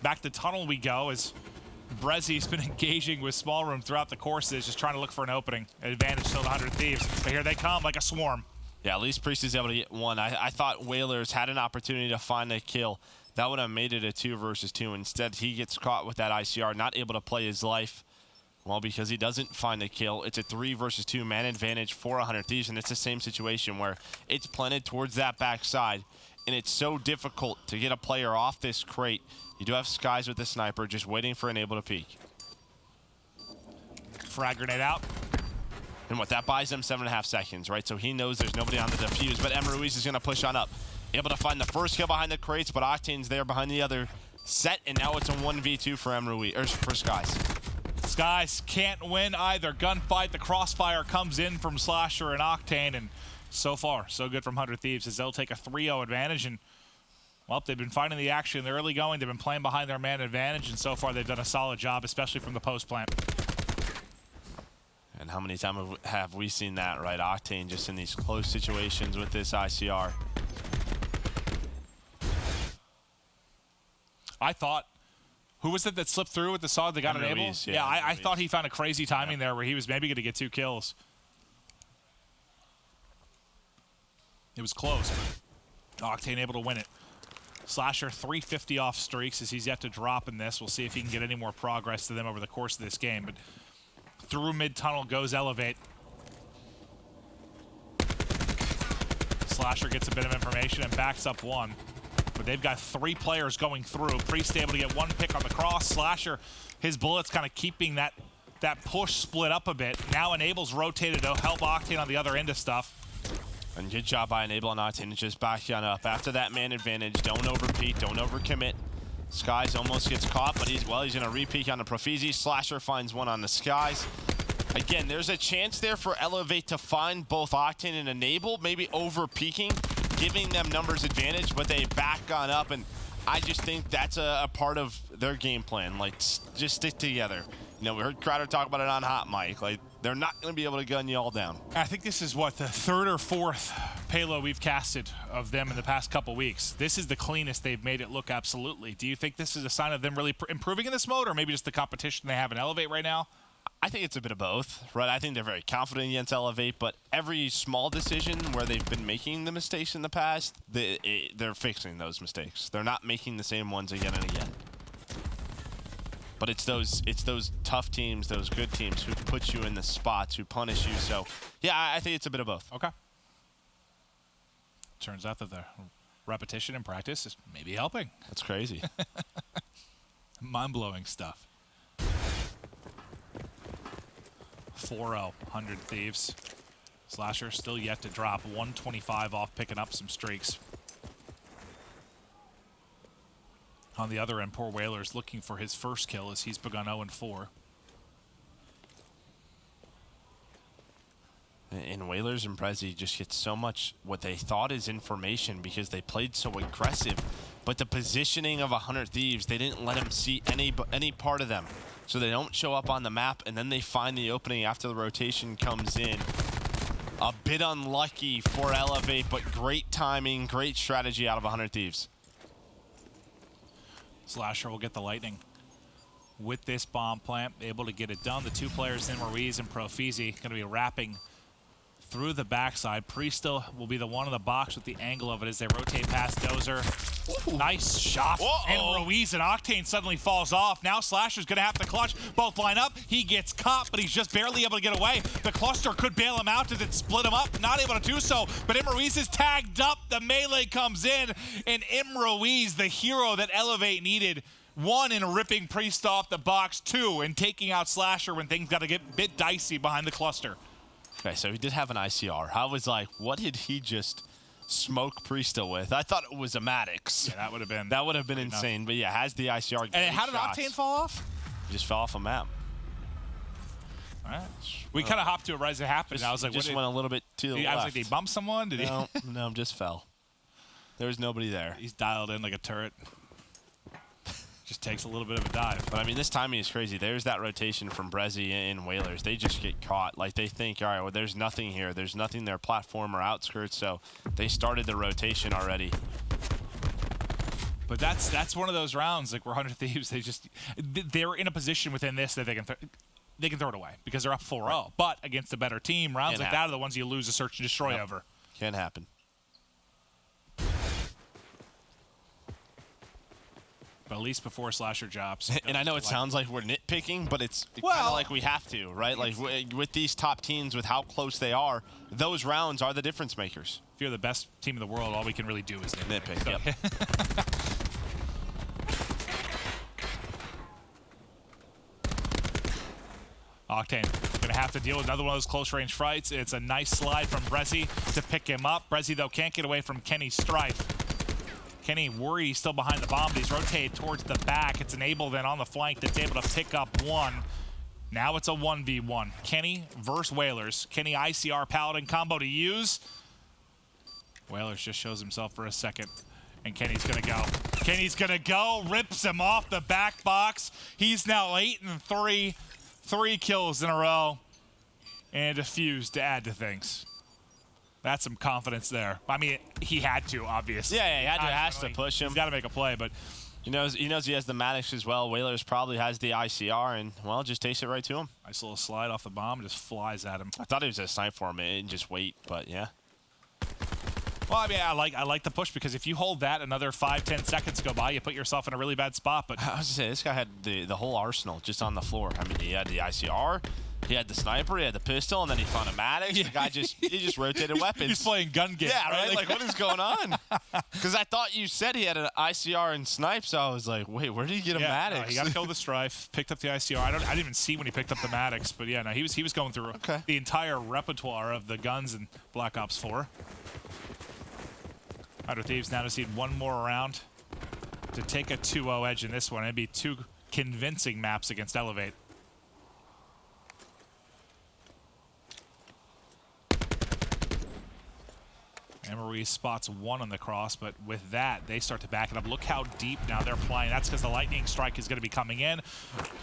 [SPEAKER 5] Back to tunnel we go as Brezzy's been engaging with small room throughout the courses, just trying to look for an opening. Advantage still to 100 Thieves, but here they come like a swarm.
[SPEAKER 6] Yeah, at least Priest is able to get one. I thought Whalers had an opportunity to find a kill. That would have made it a 2 versus 2. Instead, he gets caught with that ICR, not able to play his life. Well, because he doesn't find a kill. It's a 3 versus 2 man advantage for 100 Thieves, and it's the same situation where it's planted towards that backside, and it's so difficult to get a player off this crate. You do have Skies with the sniper, just waiting for Enable to peek.
[SPEAKER 5] Frag grenade out.
[SPEAKER 6] And what, that buys them 7.5 seconds, right? So he knows there's nobody on the defuse, but Em Ruiz is going to push on up. Able to find the first kill behind the crates, but Octane's there behind the other set, and now it's a 1v2 for Em Ruiz, or for Skies.
[SPEAKER 5] Skies can't win either. Gunfight, the crossfire comes in from Slasher and Octane, and so far, so good from 100 Thieves as they'll take a 3-0 advantage. And, well, they've been finding the action in the early going. They've been playing behind their man advantage, and so far they've done a solid job, especially from the post plant.
[SPEAKER 6] And how many times have we seen that, right? Octane just in these close situations with this ICR.
[SPEAKER 5] I thought, who was it that slipped through with the SOG that got enabled? Yeah, I thought he found a crazy timing there where he was maybe going to get 2 kills. It was close, but Octane able to win it. Slasher 350 off streaks as he's yet to drop in this. We'll see if he can get any more progress to them over the course of this game. But through mid-tunnel goes Elevate. Slasher gets a bit of information and backs up one. But they've got 3 players going through. Priest able to get 1 pick on the cross. Slasher, his bullets kind of keeping that push split up a bit. Now Enable's rotated to help Octane on the other end of stuff.
[SPEAKER 6] And good job by Enable and Octane to just back on up. After that man advantage, don't overpeak, don't overcommit. Skies almost gets caught, but he's going to re-peek on the Profizi. Slasher finds one on the Skies. Again, there's a chance there for Elevate to find both Octane and Enable, maybe over-peeking, giving them numbers advantage, but they back on up, and I just think that's a part of their game plan. Like, just stick together. You know, we heard Crowder talk about it on Hot Mic. Like, they're not going to be able to gun you all down.
[SPEAKER 5] I think this is, what, the third or fourth payload we've casted of them in the past couple weeks. This is the cleanest they've made it look, absolutely. Do you think this is a sign of them really improving in this mode, or maybe just the competition they have in Elevate right now?
[SPEAKER 6] I think it's a bit of both, right? I think they're very confident against Elevate, but every small decision where they've been making the mistakes in the past, they're fixing those mistakes. They're not making the same ones again and again. But it's those tough teams, those good teams who put you in the spots, who punish you. So, yeah, I think it's a bit of both.
[SPEAKER 5] Okay. Turns out that the repetition and practice is maybe helping.
[SPEAKER 6] That's crazy.
[SPEAKER 5] Mind-blowing stuff. 4-0, 100 Thieves. Slasher still yet to drop. 125 off picking up some streaks. On the other end, poor Whalers looking for his first kill as he's begun 0-4.
[SPEAKER 6] And Whalers and Prezi just get so much what they thought is information because they played so aggressive. But the positioning of 100 Thieves, they didn't let them see any part of them. So they don't show up on the map, and then they find the opening after the rotation comes in. A bit unlucky for Elevate, but great timing, great strategy out of 100 Thieves.
[SPEAKER 5] Slasher will get the lightning with this bomb plant, able to get it done. The two players in Ruiz and Profizi going to be wrapping through the backside. Priesta will be the one in the box with the angle of it as they rotate past Dozer. Ooh. Nice shot. And Ruiz and Octane suddenly falls off. Now Slasher's going to have to clutch. Both line up. He gets caught, but he's just barely able to get away. The cluster could bail him out as it split him up. Not able to do so, but Ruiz is tagged up. The melee comes in, and Ruiz, the hero that Elevate needed, one, in ripping Priest off the box, two, in taking out Slasher when things got to get a bit dicey behind the cluster.
[SPEAKER 6] Okay, so he did have an ICR. I was like, what did he just smoke Priesta with? I thought it was a Maddox.
[SPEAKER 5] Yeah, that would have been
[SPEAKER 6] insane.
[SPEAKER 5] Enough.
[SPEAKER 6] But yeah, has the ICR.
[SPEAKER 5] And how did Octane fall off?
[SPEAKER 6] He just fell off a map.
[SPEAKER 5] All right. We kind of hopped to it right as it happened. I was like,
[SPEAKER 6] just went a little bit to the left.
[SPEAKER 5] I was like, did he bump someone? Did
[SPEAKER 6] no, no, just fell. There was nobody there.
[SPEAKER 5] He's dialed in like a turret. Just takes a little bit of a dive.
[SPEAKER 6] But I mean, this timing is crazy. There's that rotation from Brezzy and Whalers. They just get caught. Like, they think, all right, well, there's nothing here. There's nothing their platform or outskirts, so they started the rotation already.
[SPEAKER 5] But that's one of those rounds, like, where 100 Thieves, they're in a position within this that they can throw it away because they're up 4-0. Right. But against a better team, rounds like that are the ones you lose a search and destroy over.
[SPEAKER 6] Can't happen.
[SPEAKER 5] But at least before Slasher drops.
[SPEAKER 6] And I know it sounds like we're nitpicking, but it's kind of like we have to, right? Like, with these top teams, with how close they are, those rounds are the difference makers.
[SPEAKER 5] If you're the best team in the world, all we can really do is nitpick.
[SPEAKER 6] Yep.
[SPEAKER 5] Octane going to have to deal with another one of those close-range fights. It's a nice slide from Brezzy to pick him up. Brezzy, though, can't get away from Kenny's Strife. Kenny worried he's still behind the bomb, but he's rotated towards the back. It's Enable then on the flank that's able to pick up one. Now it's a 1v1. Kenny versus Whalers. Kenny ICR Paladin combo to use. Whalers just shows himself for a second. And Kenny's going to go. Kenny's going to go. Rips him off the back box. He's now 8-3. 3 kills in a row. And a defuse to add to things. That's some confidence there. I mean, he had to, obviously.
[SPEAKER 6] Yeah, he has to push him.
[SPEAKER 5] He's got to make a play, but
[SPEAKER 6] he knows he has the Maddox as well. Whalers probably has the ICR, and, well, just takes it right to him.
[SPEAKER 5] Nice little slide off the bomb, just flies at him.
[SPEAKER 6] I thought he was going to snipe for him and just wait, but yeah.
[SPEAKER 5] Well, I mean, I like the push because if you hold that another 5-10 seconds go by, you put yourself in a really bad spot. But
[SPEAKER 6] I was going to say, this guy had the whole arsenal just on the floor. I mean, he had the ICR. He had the sniper, he had the pistol, and then he found a Maddox. Yeah. The guy he just rotated weapons.
[SPEAKER 5] He's playing gun game.
[SPEAKER 6] Yeah, right? Like, what is going on? Because I thought you said he had an ICR and snipe, so I was like, wait, where did he get a Maddox?
[SPEAKER 5] No, he got to kill the Strife, picked up the ICR. I didn't even see when he picked up the Maddox, but yeah, no, he was going through the entire repertoire of the guns in Black Ops 4. 100 Thieves now just need one more round to take a 2-0 edge in this one. It'd be 2 convincing maps against Elevate. Emery spots 1 on the cross, but with that, they start to back it up. Look how deep now they're playing. That's because the lightning strike is going to be coming in.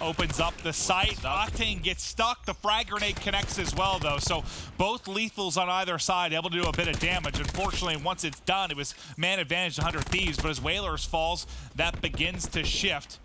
[SPEAKER 5] Opens up the site. Octane gets stuck. The frag grenade connects as well, though. So both lethals on either side able to do a bit of damage. Unfortunately, once it's done, it was man advantage to 100 Thieves, but as Whalers falls, that begins to shift.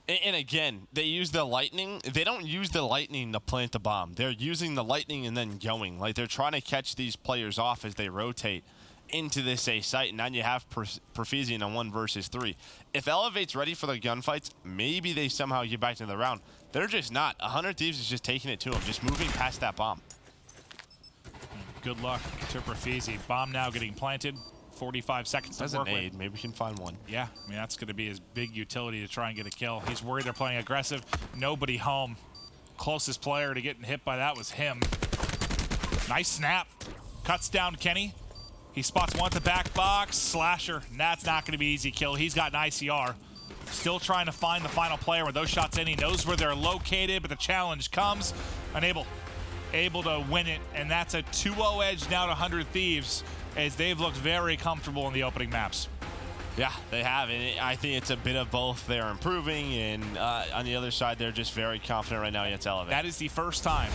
[SPEAKER 6] And again, they use the lightning. They don't use the lightning to plant the bomb. They're using the lightning and then going. Like, they're trying to catch these players off as they rotate into this A site, and now you have Profizi in a 1 versus 3. If Elevate's ready for the gunfights, maybe they somehow get back to the round. They're just not. 100 Thieves is just taking it to them, just moving past that bomb.
[SPEAKER 5] Good luck to Profizi. Bomb now getting planted. 45 seconds to work with.
[SPEAKER 6] Maybe we can find one.
[SPEAKER 5] Yeah, I mean, that's going to be his big utility to try and get a kill. He's worried they're playing aggressive. Nobody home. Closest player to getting hit by that was him. Nice snap. Cuts down Kenny. He spots 1 at the back box. Slasher. That's not going to be easy kill. He's got an ICR. Still trying to find the final player with those shots in. He knows where they're located, but the challenge comes. Able to win it, and that's a 2-0 edge now to 100 Thieves, as they've looked very comfortable in the opening maps.
[SPEAKER 6] Yeah, they have, and I think it's a bit of both. They're improving, and on the other side, they're just very confident right now against Elevate.
[SPEAKER 5] That is the first time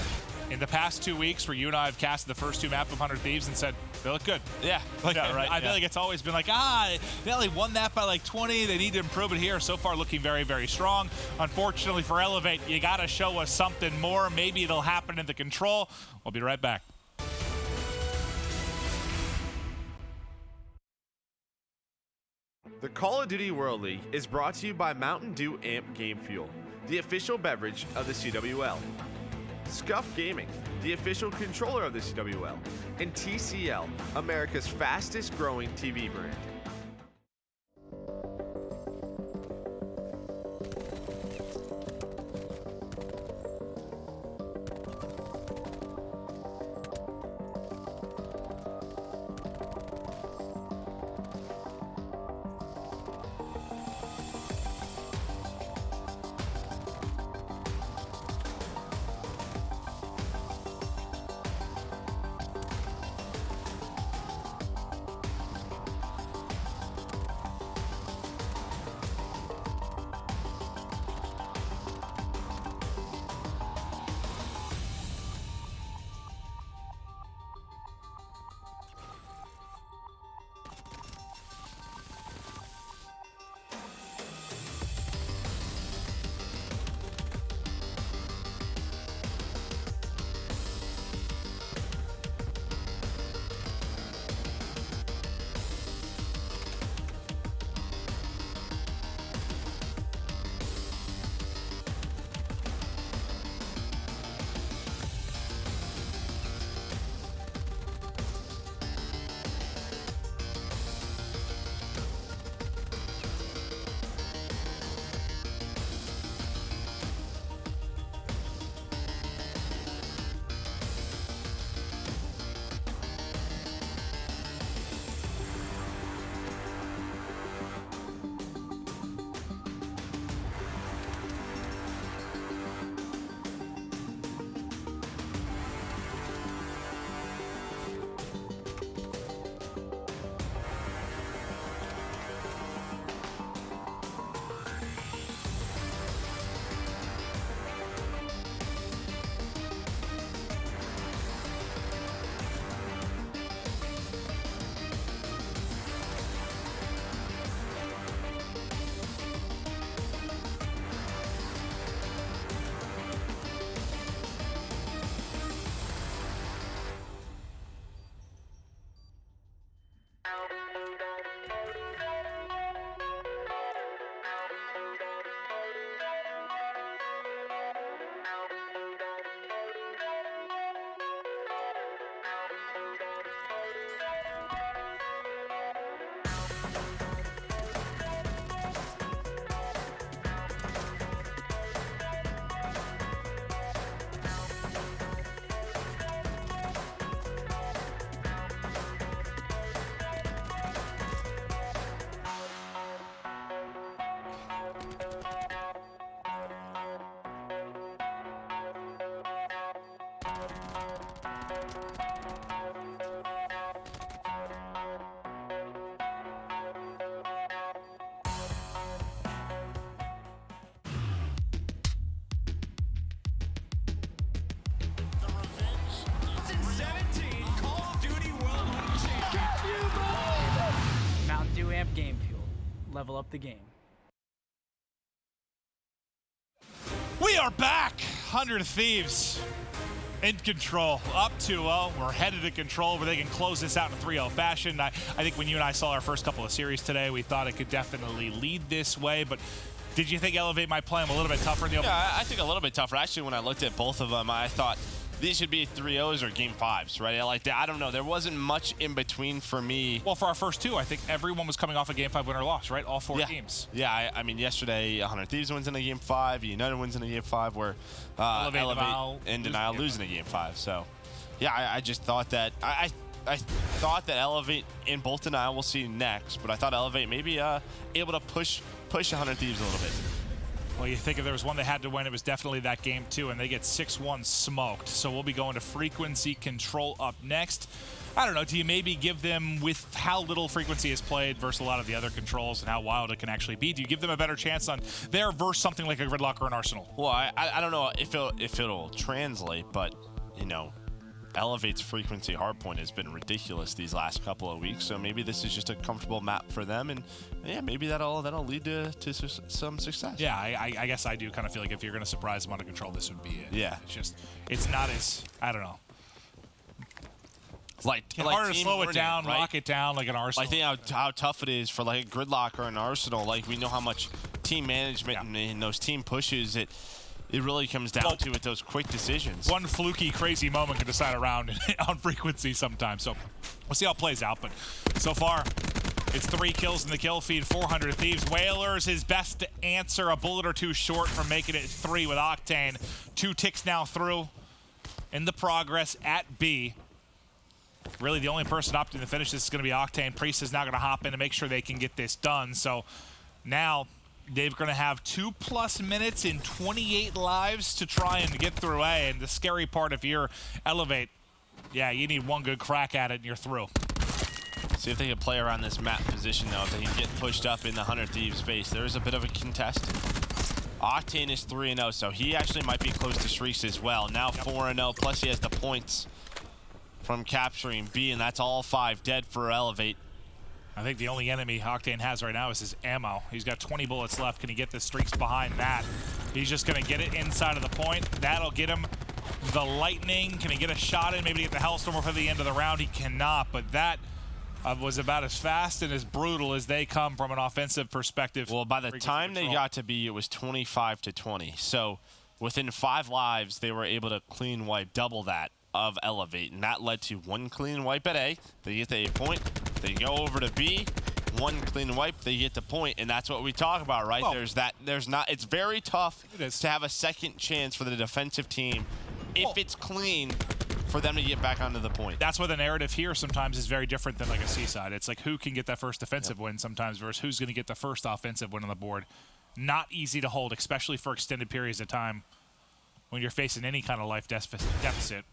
[SPEAKER 5] in the past 2 weeks where you and I have casted the first 2 maps of 100 Thieves and said, they look good.
[SPEAKER 6] Yeah.
[SPEAKER 5] Like, yeah, right. I feel like it's always been like, they only won that by like 20. They need to improve it here. So far, looking very, very strong. Unfortunately for Elevate, you got to show us something more. Maybe it'll happen in the control. We'll be right back.
[SPEAKER 8] The Call of Duty World League is brought to you by Mountain Dew Amp Game Fuel, the official beverage of the CWL. Scuff Gaming, the official controller of the CWL. And TCL, America's fastest growing TV brand.
[SPEAKER 9] level up the game.
[SPEAKER 5] We are back! 100 Thieves in control, up 2-0. We're headed to control where they can close this out in a 3-0 fashion. I think when you and I saw our first couple of series today, we thought it could definitely lead this way, but did you think Elevate might play them a little bit tougher in the open?
[SPEAKER 6] Yeah, I think a little bit tougher. Actually, when I looked at both of them, I thought these should be 3-0s or game 5s, right? Like, I don't know. There wasn't much in between for me.
[SPEAKER 5] Well, for our first two, I think everyone was coming off a game 5 win or loss, right? All 4 teams.
[SPEAKER 6] Yeah, I mean, yesterday, 100 Thieves wins in a game 5, United wins in a game 5, where Elevate and Denial lose in a game 5. So, yeah, I just thought that I thought that Elevate in both Denial we'll see next, but I thought Elevate maybe able to push 100 Thieves a little bit.
[SPEAKER 5] Well, you think if there was one they had to win, it was definitely that game 2, and they get 6-1 smoked. So we'll be going to frequency control up next. I don't know, do you maybe give them, with how little frequency is played versus a lot of the other controls and how wild it can actually be, do you give them a better chance on there versus something like a Gridlock or an Arsenal?
[SPEAKER 6] Well, I don't know if it'll translate, but, you know, Elevate's frequency hardpoint has been ridiculous these last couple of weeks, so maybe this is just a comfortable map for them, and yeah, maybe that'll lead to some success.
[SPEAKER 5] Yeah, I guess I do kind of feel like if you're going to surprise them on a control, this would be it.
[SPEAKER 6] Yeah.
[SPEAKER 5] It's not as, I don't know.
[SPEAKER 6] Like
[SPEAKER 5] harder to slow it down,
[SPEAKER 6] right?
[SPEAKER 5] Lock it down like an Arsenal.
[SPEAKER 6] I think how tough it is for like a Gridlock or an Arsenal. Like, we know how much team management and those team pushes it really comes down to with those quick decisions.
[SPEAKER 5] One fluky, crazy moment can decide a round on frequency sometimes. So we'll see how it plays out. But so far, it's 3 kills in the kill feed, 400 Thieves. Whalers his best to answer, a bullet or 2 short from making it 3 with Octane. 2 ticks now through in the progress at B. Really, the only person opting to finish this is going to be Octane. Priest is now going to hop in to make sure they can get this done. So now they're going to have 2+ minutes in 28 lives to try and get through A. And the scary part, if you're Elevate, yeah, you need one good crack at it and you're through.
[SPEAKER 6] See if they can play around this map position, though, if they can get pushed up in the 100 Thieves space. There is a bit of a contest. Octane is 3-0, so he actually might be close to Shrieks as well. Now 4-0, plus he has the points from capturing B, and that's all 5 dead for Elevate.
[SPEAKER 5] I think the only enemy Octane has right now is his ammo. He's got 20 bullets left. Can he get the streaks behind that? He's just going to get it inside of the point. That'll get him the lightning. Can he get a shot in? Maybe to get the Hellstorm before the end of the round. He cannot, but that was about as fast and as brutal as they come from an offensive perspective.
[SPEAKER 6] Well, by the time they got to B, it was 25-20. So within 5 lives, they were able to clean wipe double that of Elevate, and that led to 1 clean wipe at A. They get the point. They go over to B, 1 clean wipe, they get the point, and that's what we talk about, right?
[SPEAKER 5] Well,
[SPEAKER 6] it's very tough
[SPEAKER 5] is
[SPEAKER 6] to have a second chance for the defensive team if it's clean for them to get back onto the point.
[SPEAKER 5] That's why the narrative here sometimes is very different than like a Seaside. It's like who can get that first defensive win sometimes versus who's going to get the first offensive win on the board. Not easy to hold, especially for extended periods of time when you're facing any kind of life deficit.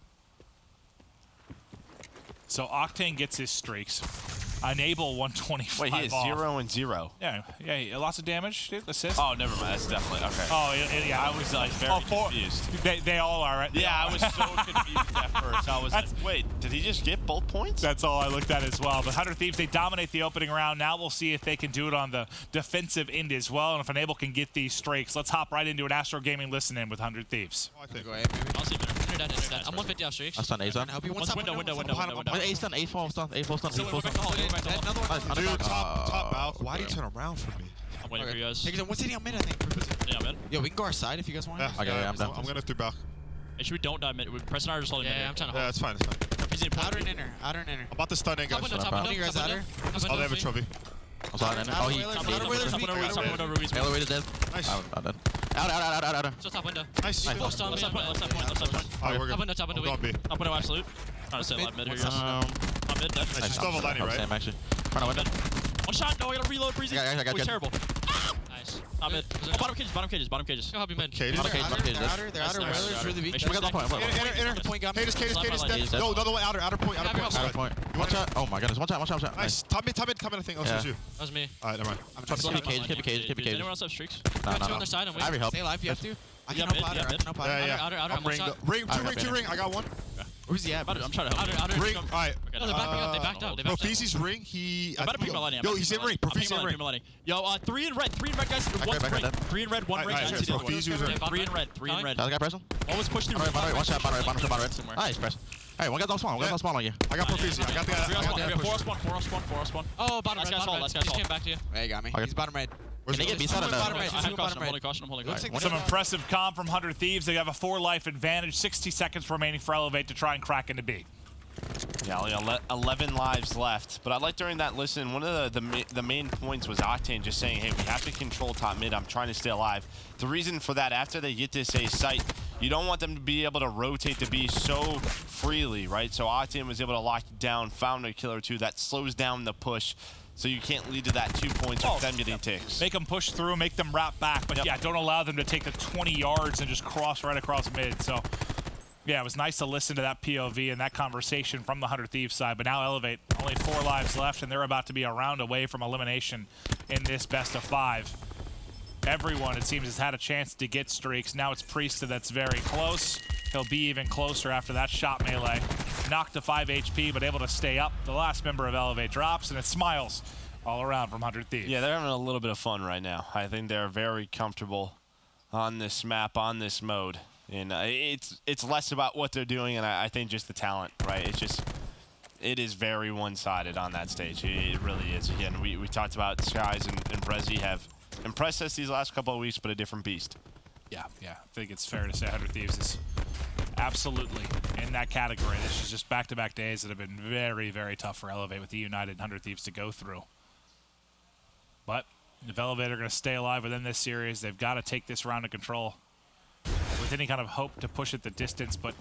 [SPEAKER 5] So Octane gets his streaks. Enable 125.
[SPEAKER 6] Wait, he is 0-0.
[SPEAKER 5] Yeah, lots of damage, dude. Assist.
[SPEAKER 6] Oh, never mind. That's definitely okay.
[SPEAKER 5] Oh, yeah.
[SPEAKER 6] I was like very confused.
[SPEAKER 5] They all are, right?
[SPEAKER 6] Yeah, I was so confused at first. I was like, wait, did he just get both points?
[SPEAKER 5] That's all I looked at as well. But 100 Thieves, they dominate the opening round. Now we'll see if they can do it on the defensive end as well. And if Enable can get these streaks, let's hop right into an Astro Gaming listen-in with 100 Thieves.
[SPEAKER 10] I'll see internet. I'm 150 off streaks.
[SPEAKER 11] I stun A stun.
[SPEAKER 10] Window.
[SPEAKER 11] A stun, A4 stun, A4 stun,
[SPEAKER 10] So
[SPEAKER 11] A4
[SPEAKER 10] we're back to hall. Another one.
[SPEAKER 12] Dude, top mouth. Why do you turn around for me?
[SPEAKER 10] I'm waiting for you guys.
[SPEAKER 12] Hey, what's hitting on mid, I think?
[SPEAKER 10] Yeah, mid.
[SPEAKER 12] Yo, we can go our side if you guys want.
[SPEAKER 11] Yeah, I'm down.
[SPEAKER 12] I'm gonna through back.
[SPEAKER 10] Make sure we don't die mid. Press and R just holding mid.
[SPEAKER 12] I'm trying to hold. Yeah, it's fine, it's fine.
[SPEAKER 10] Outer and
[SPEAKER 12] inner. I'm about to stun in, guys.
[SPEAKER 10] Top window.
[SPEAKER 12] You guys outer? Oh, they have a trophy.
[SPEAKER 11] I'm sorry, oh, he... Mailer weight is dead.
[SPEAKER 12] Nice.
[SPEAKER 11] I'm dead. Out.
[SPEAKER 10] Just top window.
[SPEAKER 12] Nice.
[SPEAKER 10] Left side point.
[SPEAKER 12] Alright, we're good.
[SPEAKER 10] Top window.
[SPEAKER 12] Don't be.
[SPEAKER 10] Top window absolute. Trying to stay alive mid here, guys. Top mid, dead.
[SPEAKER 12] Nice, you still have a lighting, right?
[SPEAKER 11] Same, actually. Front of window.
[SPEAKER 10] One shot. No, I gotta reload. Breezy.
[SPEAKER 11] I got
[SPEAKER 10] was terrible. Nice. Top mid. Oh, bottom cages. Go help you mid.
[SPEAKER 12] Cages?
[SPEAKER 11] They're
[SPEAKER 12] outer. Whalers through the beach.
[SPEAKER 11] We got the point.
[SPEAKER 12] Inner.
[SPEAKER 10] Point got me.
[SPEAKER 12] Cages dead. No, another one. Outer point.
[SPEAKER 11] Outer point. One shot. Oh my goodness. One shot.
[SPEAKER 12] Nice. Top mid, I think. Oh, it's you.
[SPEAKER 10] That was me.
[SPEAKER 12] Alright, never mind. I'm trying to
[SPEAKER 11] Keep the cage.
[SPEAKER 10] Anyone else have streaks?
[SPEAKER 11] No.
[SPEAKER 10] Two on their side. I'm waiting.
[SPEAKER 11] I help.
[SPEAKER 12] Stay alive, you have to. I can
[SPEAKER 10] help
[SPEAKER 12] outer.
[SPEAKER 10] Yeah,
[SPEAKER 12] Outer.
[SPEAKER 10] I'm
[SPEAKER 12] Ring. Two ring. I got one. Where's he at?
[SPEAKER 10] I'm trying to help you.
[SPEAKER 12] Ring. All right.
[SPEAKER 10] No, they're backing up. They backed up.
[SPEAKER 12] Profezi's ring. He.
[SPEAKER 10] I'm about to pick Millennium.
[SPEAKER 12] Yo, he's in ring. Profezi's in ring.
[SPEAKER 10] Yo, 3 in red. 3 in red, guys. One's ring. 3 in red, 1 ring. 3 in red. 3 in red.
[SPEAKER 9] That guy press him?
[SPEAKER 10] One was pushed through.
[SPEAKER 9] One shot, bottom right. Nice, press. Hey, one guy's on spawn. One guy's on spawn on you.
[SPEAKER 12] I got Profezi. I got the.
[SPEAKER 10] 4 on spawn. Oh, bottom red. Last guy's
[SPEAKER 11] Came back to you.
[SPEAKER 9] Hey, you got me. He's bottom right.
[SPEAKER 12] Can
[SPEAKER 9] they get B-side or no?
[SPEAKER 10] I'm holding caution.
[SPEAKER 5] Some impressive comp from 100 Thieves. They have a 4-life advantage. 60 seconds remaining for Elevate to try and crack into B.
[SPEAKER 6] Yeah, only 11 lives left. But I like during that listen, one of the main points was Octane just saying, hey, we have to control top mid. I'm trying to stay alive. The reason for that, after they get this A site, you don't want them to be able to rotate to B so freely, right? So Octane was able to lock it down, found a kill or two. That slows down the push. So you can't lead to that 2 points with them getting ticks.
[SPEAKER 5] Make them push through, make them wrap back. But yeah, don't allow them to take the 20 yards and just cross right across mid. So yeah, it was nice to listen to that POV and that conversation from the 100 Thieves side. But now Elevate, only 4 lives left, and they're about to be a round away from elimination in this best of 5. Everyone, it seems, has had a chance to get streaks. Now it's Priesta that's very close. He'll be even closer after that shot melee. Knocked to 5 HP, but able to stay up. The last member of Elevate drops, and it smiles all around from 100 Thieves.
[SPEAKER 6] Yeah, they're having a little bit of fun right now. I think they're very comfortable on this map, on this mode. And it's less about what they're doing, and I think just the talent, right? It is very one-sided on that stage. It really is. Again, we talked about Skies and Brezzy have impressed us these last couple of weeks, but a different beast.
[SPEAKER 5] Yeah. I think it's fair to say 100 Thieves is absolutely in that category. This is just back-to-back days that have been very, very tough for Elevate with the United 100 Thieves to go through. But if Elevate are going to stay alive within this series, they've got to take this round of control with any kind of hope to push it the distance. But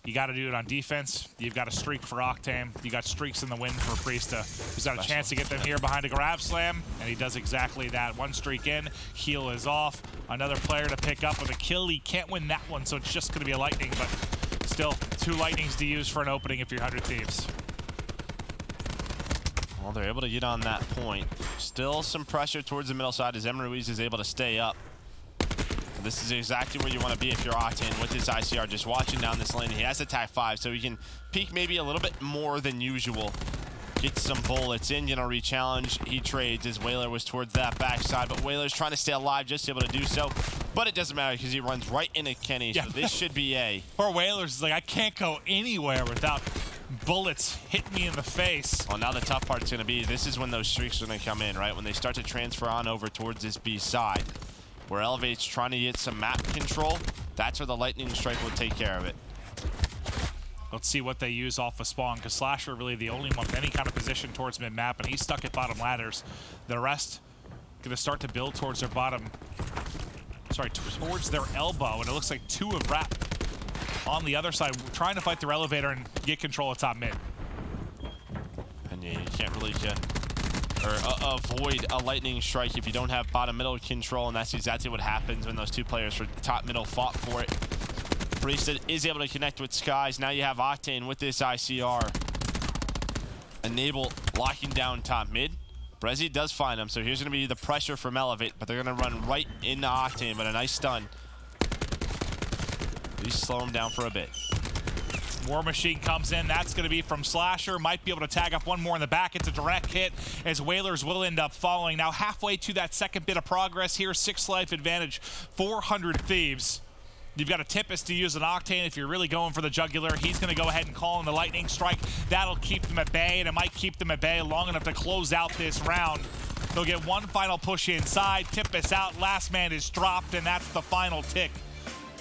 [SPEAKER 5] you got to do it on defense. You've got a streak for Octane. You got streaks in the wind for Priesta. He's got a chance to get them here behind a grab slam, and he does exactly that. 1 streak in, heal is off. Another player to pick up with a kill. He can't win that one, so it's just going to be a lightning, but still 2 lightnings to use for an opening if you're 100 Thieves.
[SPEAKER 6] Well, they're able to get on that point. Still some pressure towards the middle side as Em Ruiz is able to stay up. This is exactly where you want to be if you're Octane with his ICR, just watching down this lane. He has attack 5, so he can peek maybe a little bit more than usual. Get some bullets in, gonna re-challenge. He trades as Whaler was towards that backside, but Whaler's trying to stay alive, just able to do so. But it doesn't matter because he runs right into Kenny, so this should be A.
[SPEAKER 5] Poor Whaler's like, I can't go anywhere without bullets hitting me in the face.
[SPEAKER 6] Well, now the tough part's gonna be, this is when those streaks are gonna come in, right? When they start to transfer on over towards this B side, where Elevate's trying to get some map control, that's where the lightning strike will take care of it.
[SPEAKER 5] Let's see what they use off of spawn, because Slasher really the only one with any kind of position towards mid-map, and he's stuck at bottom ladders. The rest gonna start to build towards their bottom, towards their elbow, and it looks like 2 have wrapped on the other side, trying to fight their elevator and get control of top mid.
[SPEAKER 6] And yeah, you can't really avoid a lightning strike if you don't have bottom middle control, and that's exactly what happens when those 2 players for top middle fought for it. Priesta is able to connect with Skies. Now you have Octane with this ICR. Enable locking down top mid. Brezzy does find him, so here's going to be the pressure from Elevate, but they're going to run right into Octane, but a nice stun. Please slow him down for a bit.
[SPEAKER 5] War Machine comes in. That's going to be from Slasher. Might be able to tag up 1 more in the back. It's a direct hit as Whalers will end up falling. Now halfway to that second bit of progress here. 6 life advantage, 400 Thieves. You've got a Tempest to use an Octane if you're really going for the jugular. He's going to go ahead and call in the lightning strike. That'll keep them at bay, and it might keep them at bay long enough to close out this round. They'll get 1 final push inside. Tempest out. Last man is dropped, and that's the final tick.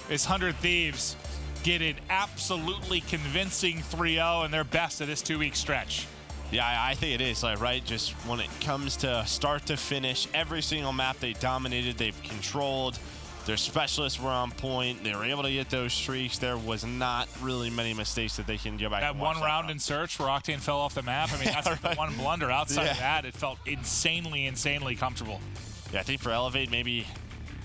[SPEAKER 5] It's 100 Thieves get an absolutely convincing 3-0 and their best of this 2-week stretch.
[SPEAKER 6] Yeah, I think it is, like, right? Just when it comes to start to finish, every single map they dominated, they've controlled. Their specialists were on point. They were able to get those streaks. There was not really many mistakes that they can go back
[SPEAKER 5] that
[SPEAKER 6] and watch.
[SPEAKER 5] One round in search where Octane fell off the map. I mean, that's right. The one blunder. Outside of that, it felt insanely, insanely comfortable.
[SPEAKER 6] Yeah, I think for Elevate, maybe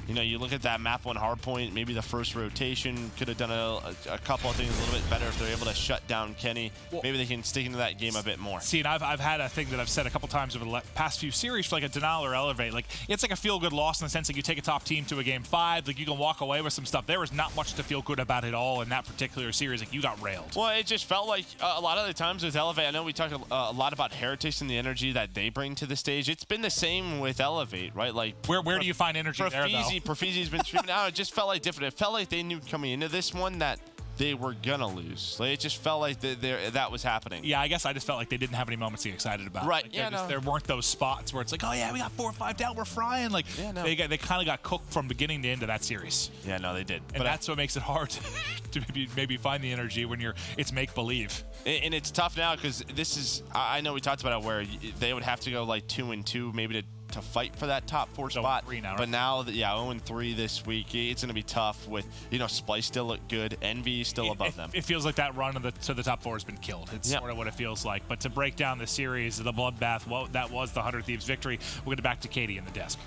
[SPEAKER 6] You know, you look at that map 1 Hardpoint, maybe the first rotation could have done a couple of things a little bit better if they're able to shut down Kenny. Maybe they can stick into that game a bit more.
[SPEAKER 5] See, and I've had a thing that I've said a couple times over the past few series for like a denial or elevate. Like, it's like a feel-good loss in the sense that you take a top team to a game 5, like you can walk away with some stuff. There was not much to feel good about at all in that particular series. Like, you got railed.
[SPEAKER 6] Well, it just felt like a lot of the times with Elevate, I know we talked a lot about Heretics and the energy that they bring to the stage. It's been the same with Elevate, right? Like,
[SPEAKER 5] where do you find energy there, though?
[SPEAKER 6] Profizi's been streaming out. It just felt like different. It felt like they knew coming into this one that they were gonna lose. Like, it just felt like that was happening.
[SPEAKER 5] Yeah, I guess I just felt like they didn't have any moments to get excited about.
[SPEAKER 6] Right.
[SPEAKER 5] Like,
[SPEAKER 6] Yeah.
[SPEAKER 5] there weren't those spots where it's like, oh yeah, we got 4 or 5 down, we're frying. Like, they kind of got cooked from beginning to end of that series.
[SPEAKER 6] Yeah, no, they did.
[SPEAKER 5] And that's what makes it hard to maybe find the energy when it's make believe.
[SPEAKER 6] And it's tough now because this is. I know we talked about it where they would have to go like 2-2 maybe to fight for that top 4 spot.
[SPEAKER 5] 0-3 now, right?
[SPEAKER 6] But now, 0-3 this week, it's going to be tough with, Splice still look good, Envy still above them.
[SPEAKER 5] It feels like that run to the top 4 has been killed. It's sort of what it feels like. But to break down the series, the bloodbath, that was the 100 Thieves victory. We'll get it back to Katie in the desk.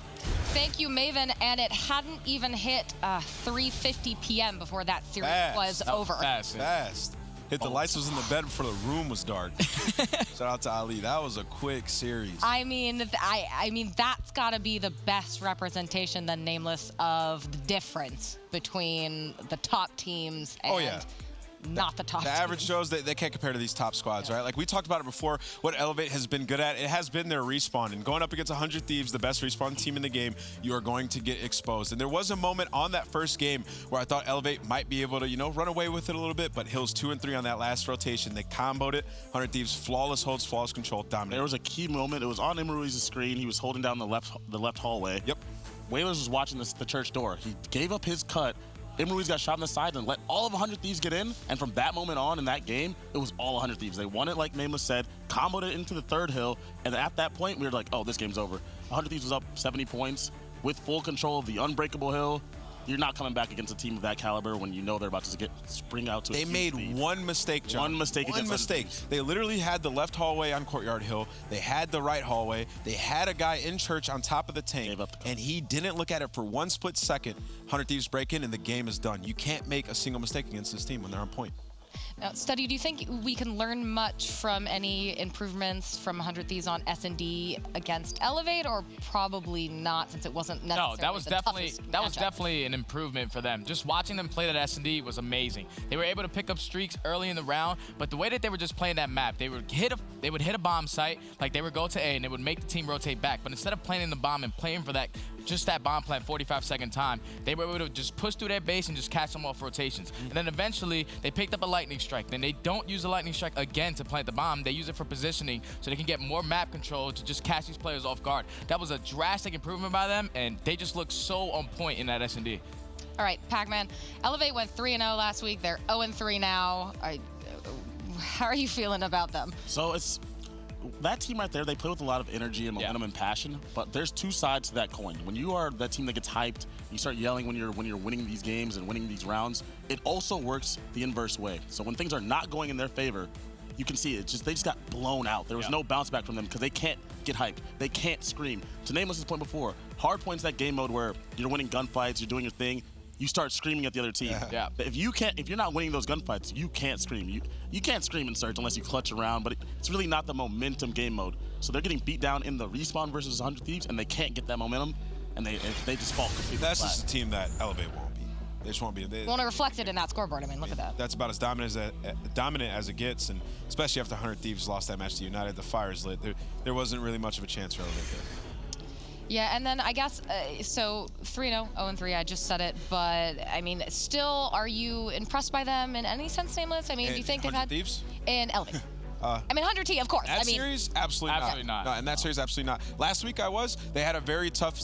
[SPEAKER 1] Thank you, Maven. And it hadn't even hit 3:50 p.m. before that series was over.
[SPEAKER 2] Fast. Hit the lights, was in the bed before the room was dark. Shout out to Ali. That was a quick series.
[SPEAKER 1] I mean, that's got to be the best representation, then Nameless, of the difference between the top teams and not the top
[SPEAKER 2] The
[SPEAKER 1] teams.
[SPEAKER 2] average shows that they can't compare to these top squads, right? Like, we talked about it before, what Elevate has been good at. It has been their respawn. And going up against 100 Thieves, the best respawn team in the game, you are going to get exposed. And there was a moment on that first game where I thought Elevate might be able to, run away with it a little bit, but Hills 2 and 3 on that last rotation. They comboed it. 100 Thieves, flawless holds, flawless control, dominant.
[SPEAKER 3] There was a key moment. It was on Imruiz's screen. He was holding down the left hallway.
[SPEAKER 2] Yep.
[SPEAKER 3] Whalers was watching the church door. He gave up his cut. Imruiz got shot in the side and let all of 100 Thieves get in. And from that moment on in that game, it was all 100 Thieves. They won it, like Nameless said, comboed it into the 3rd hill. And at that point, we were like, oh, this game's over. 100 Thieves was up 70 points with full control of the unbreakable hill. You're not coming back against a team of that caliber when you know they're about to spring out to
[SPEAKER 2] They made one mistake, John.
[SPEAKER 3] One mistake.
[SPEAKER 2] They literally had the left hallway on Courtyard Hill. They had the right hallway. They had a guy in church on top of the tank, and he didn't look at it for one split second. 100 Thieves break in, and the game is done. You can't make a single mistake against this team when they're on point.
[SPEAKER 1] Now, Study, do you think we can learn much from any improvements from 100 Thieves on SnD against Elevate, or probably not, since it wasn't necessarily
[SPEAKER 4] that was definitely an improvement for them. Just watching them play that SnD was amazing. They were able to pick up streaks early in the round, but the way that they were just playing that map, they would hit a bomb site, like they would go to A and they would make the team rotate back. But instead of planting the bomb and playing for that bomb plant 45-second time, they were able to just push through their base and just catch them off rotations. And then eventually they picked up a lightning strike. Then they don't use the lightning strike again to plant the bomb. They use it for positioning so they can get more map control to just catch these players off guard. That was a drastic improvement by them, and they just look so on point in that SnD.
[SPEAKER 1] All right, Pac-Man. Elevate went 3-0 last week. They're 0-3 now. How are you feeling about them?
[SPEAKER 3] So it's that team right there. They play with a lot of energy and momentum and passion. But there's two sides to that coin. When you are that team that gets hyped, you start yelling when you're winning these games and winning these rounds. It also works the inverse way. So when things are not going in their favor, you can see it. They just got blown out. There was no bounce back from them because they can't get hyped. They can't scream. To Nameless's point before, Hardpoint's that game mode where you're winning gunfights, you're doing your thing. You start screaming at the other team. If you're not winning those gunfights, you can't scream. You can't scream in Surge unless you clutch around, but it's really not the momentum game mode. So they're getting beat down in the respawn versus 100 Thieves, and they can't get that momentum, and they just fall completely
[SPEAKER 2] That's
[SPEAKER 3] flat.
[SPEAKER 2] just a team that Elevate won't be. They just won't be.
[SPEAKER 1] Well, it reflected in that scoreboard. I mean, look at that.
[SPEAKER 2] That's about as dominant as it gets, and especially after 100 Thieves lost that match to United, the fire's lit. There wasn't really much of a chance for Elevate there.
[SPEAKER 1] Yeah, and then I guess, so 3-0, 0-3, I just said it, but I mean, still, are you impressed by them in any sense, Nameless? I mean, do you think they've had...
[SPEAKER 2] Thieves?
[SPEAKER 1] In Elevate. I mean, 100 T, of course.
[SPEAKER 2] That series, absolutely not. No, in that series, absolutely not. Last week they had a very tough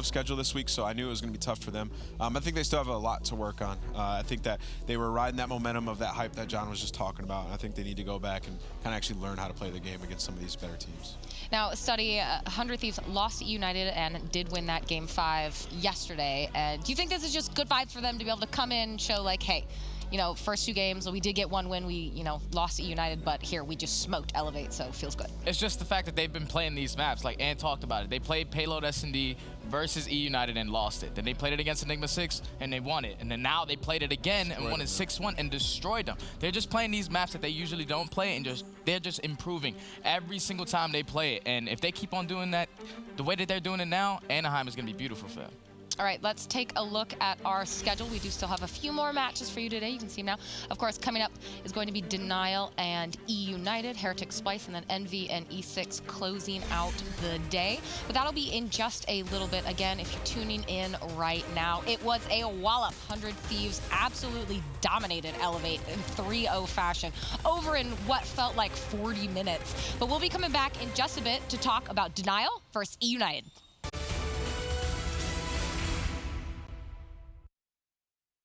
[SPEAKER 2] schedule this week, so I knew it was going to be tough for them. I think they still have a lot to work on. I think that they were riding that momentum of that hype that John was just talking about, and I think they need to go back and kind of actually learn how to play the game against some of these better teams.
[SPEAKER 1] Now, Study, 100 Thieves lost to United and did win that Game 5 yesterday. And do you think this is just good vibes for them to be able to come in and show, like, hey, first 2 games, we did get 1 win. We, lost to United, but here we just smoked Elevate, so it feels good.
[SPEAKER 4] It's just the fact that they've been playing these maps, like Ann talked about it. They played Payload SnD versus E United and lost it. Then they played it against Enigma 6 and they won it. And then now they played it again and won it 6-1 and destroyed them. They're just playing these maps that they usually don't play, and they're just improving every single time they play it. And if they keep on doing that the way that they're doing it now, Anaheim is going to be beautiful for them.
[SPEAKER 1] All right, let's take a look at our schedule. We do still have a few more matches for you today. You can see them now. Of course, coming up is going to be Denial and E United, Heretic Splice, and then Envy and E6 closing out the day. But that'll be in just a little bit. Again, if you're tuning in right now, it was a wallop. 100 Thieves absolutely dominated Elevate in 3-0 fashion over in what felt like 40 minutes. But we'll be coming back in just a bit to talk about Denial versus E United.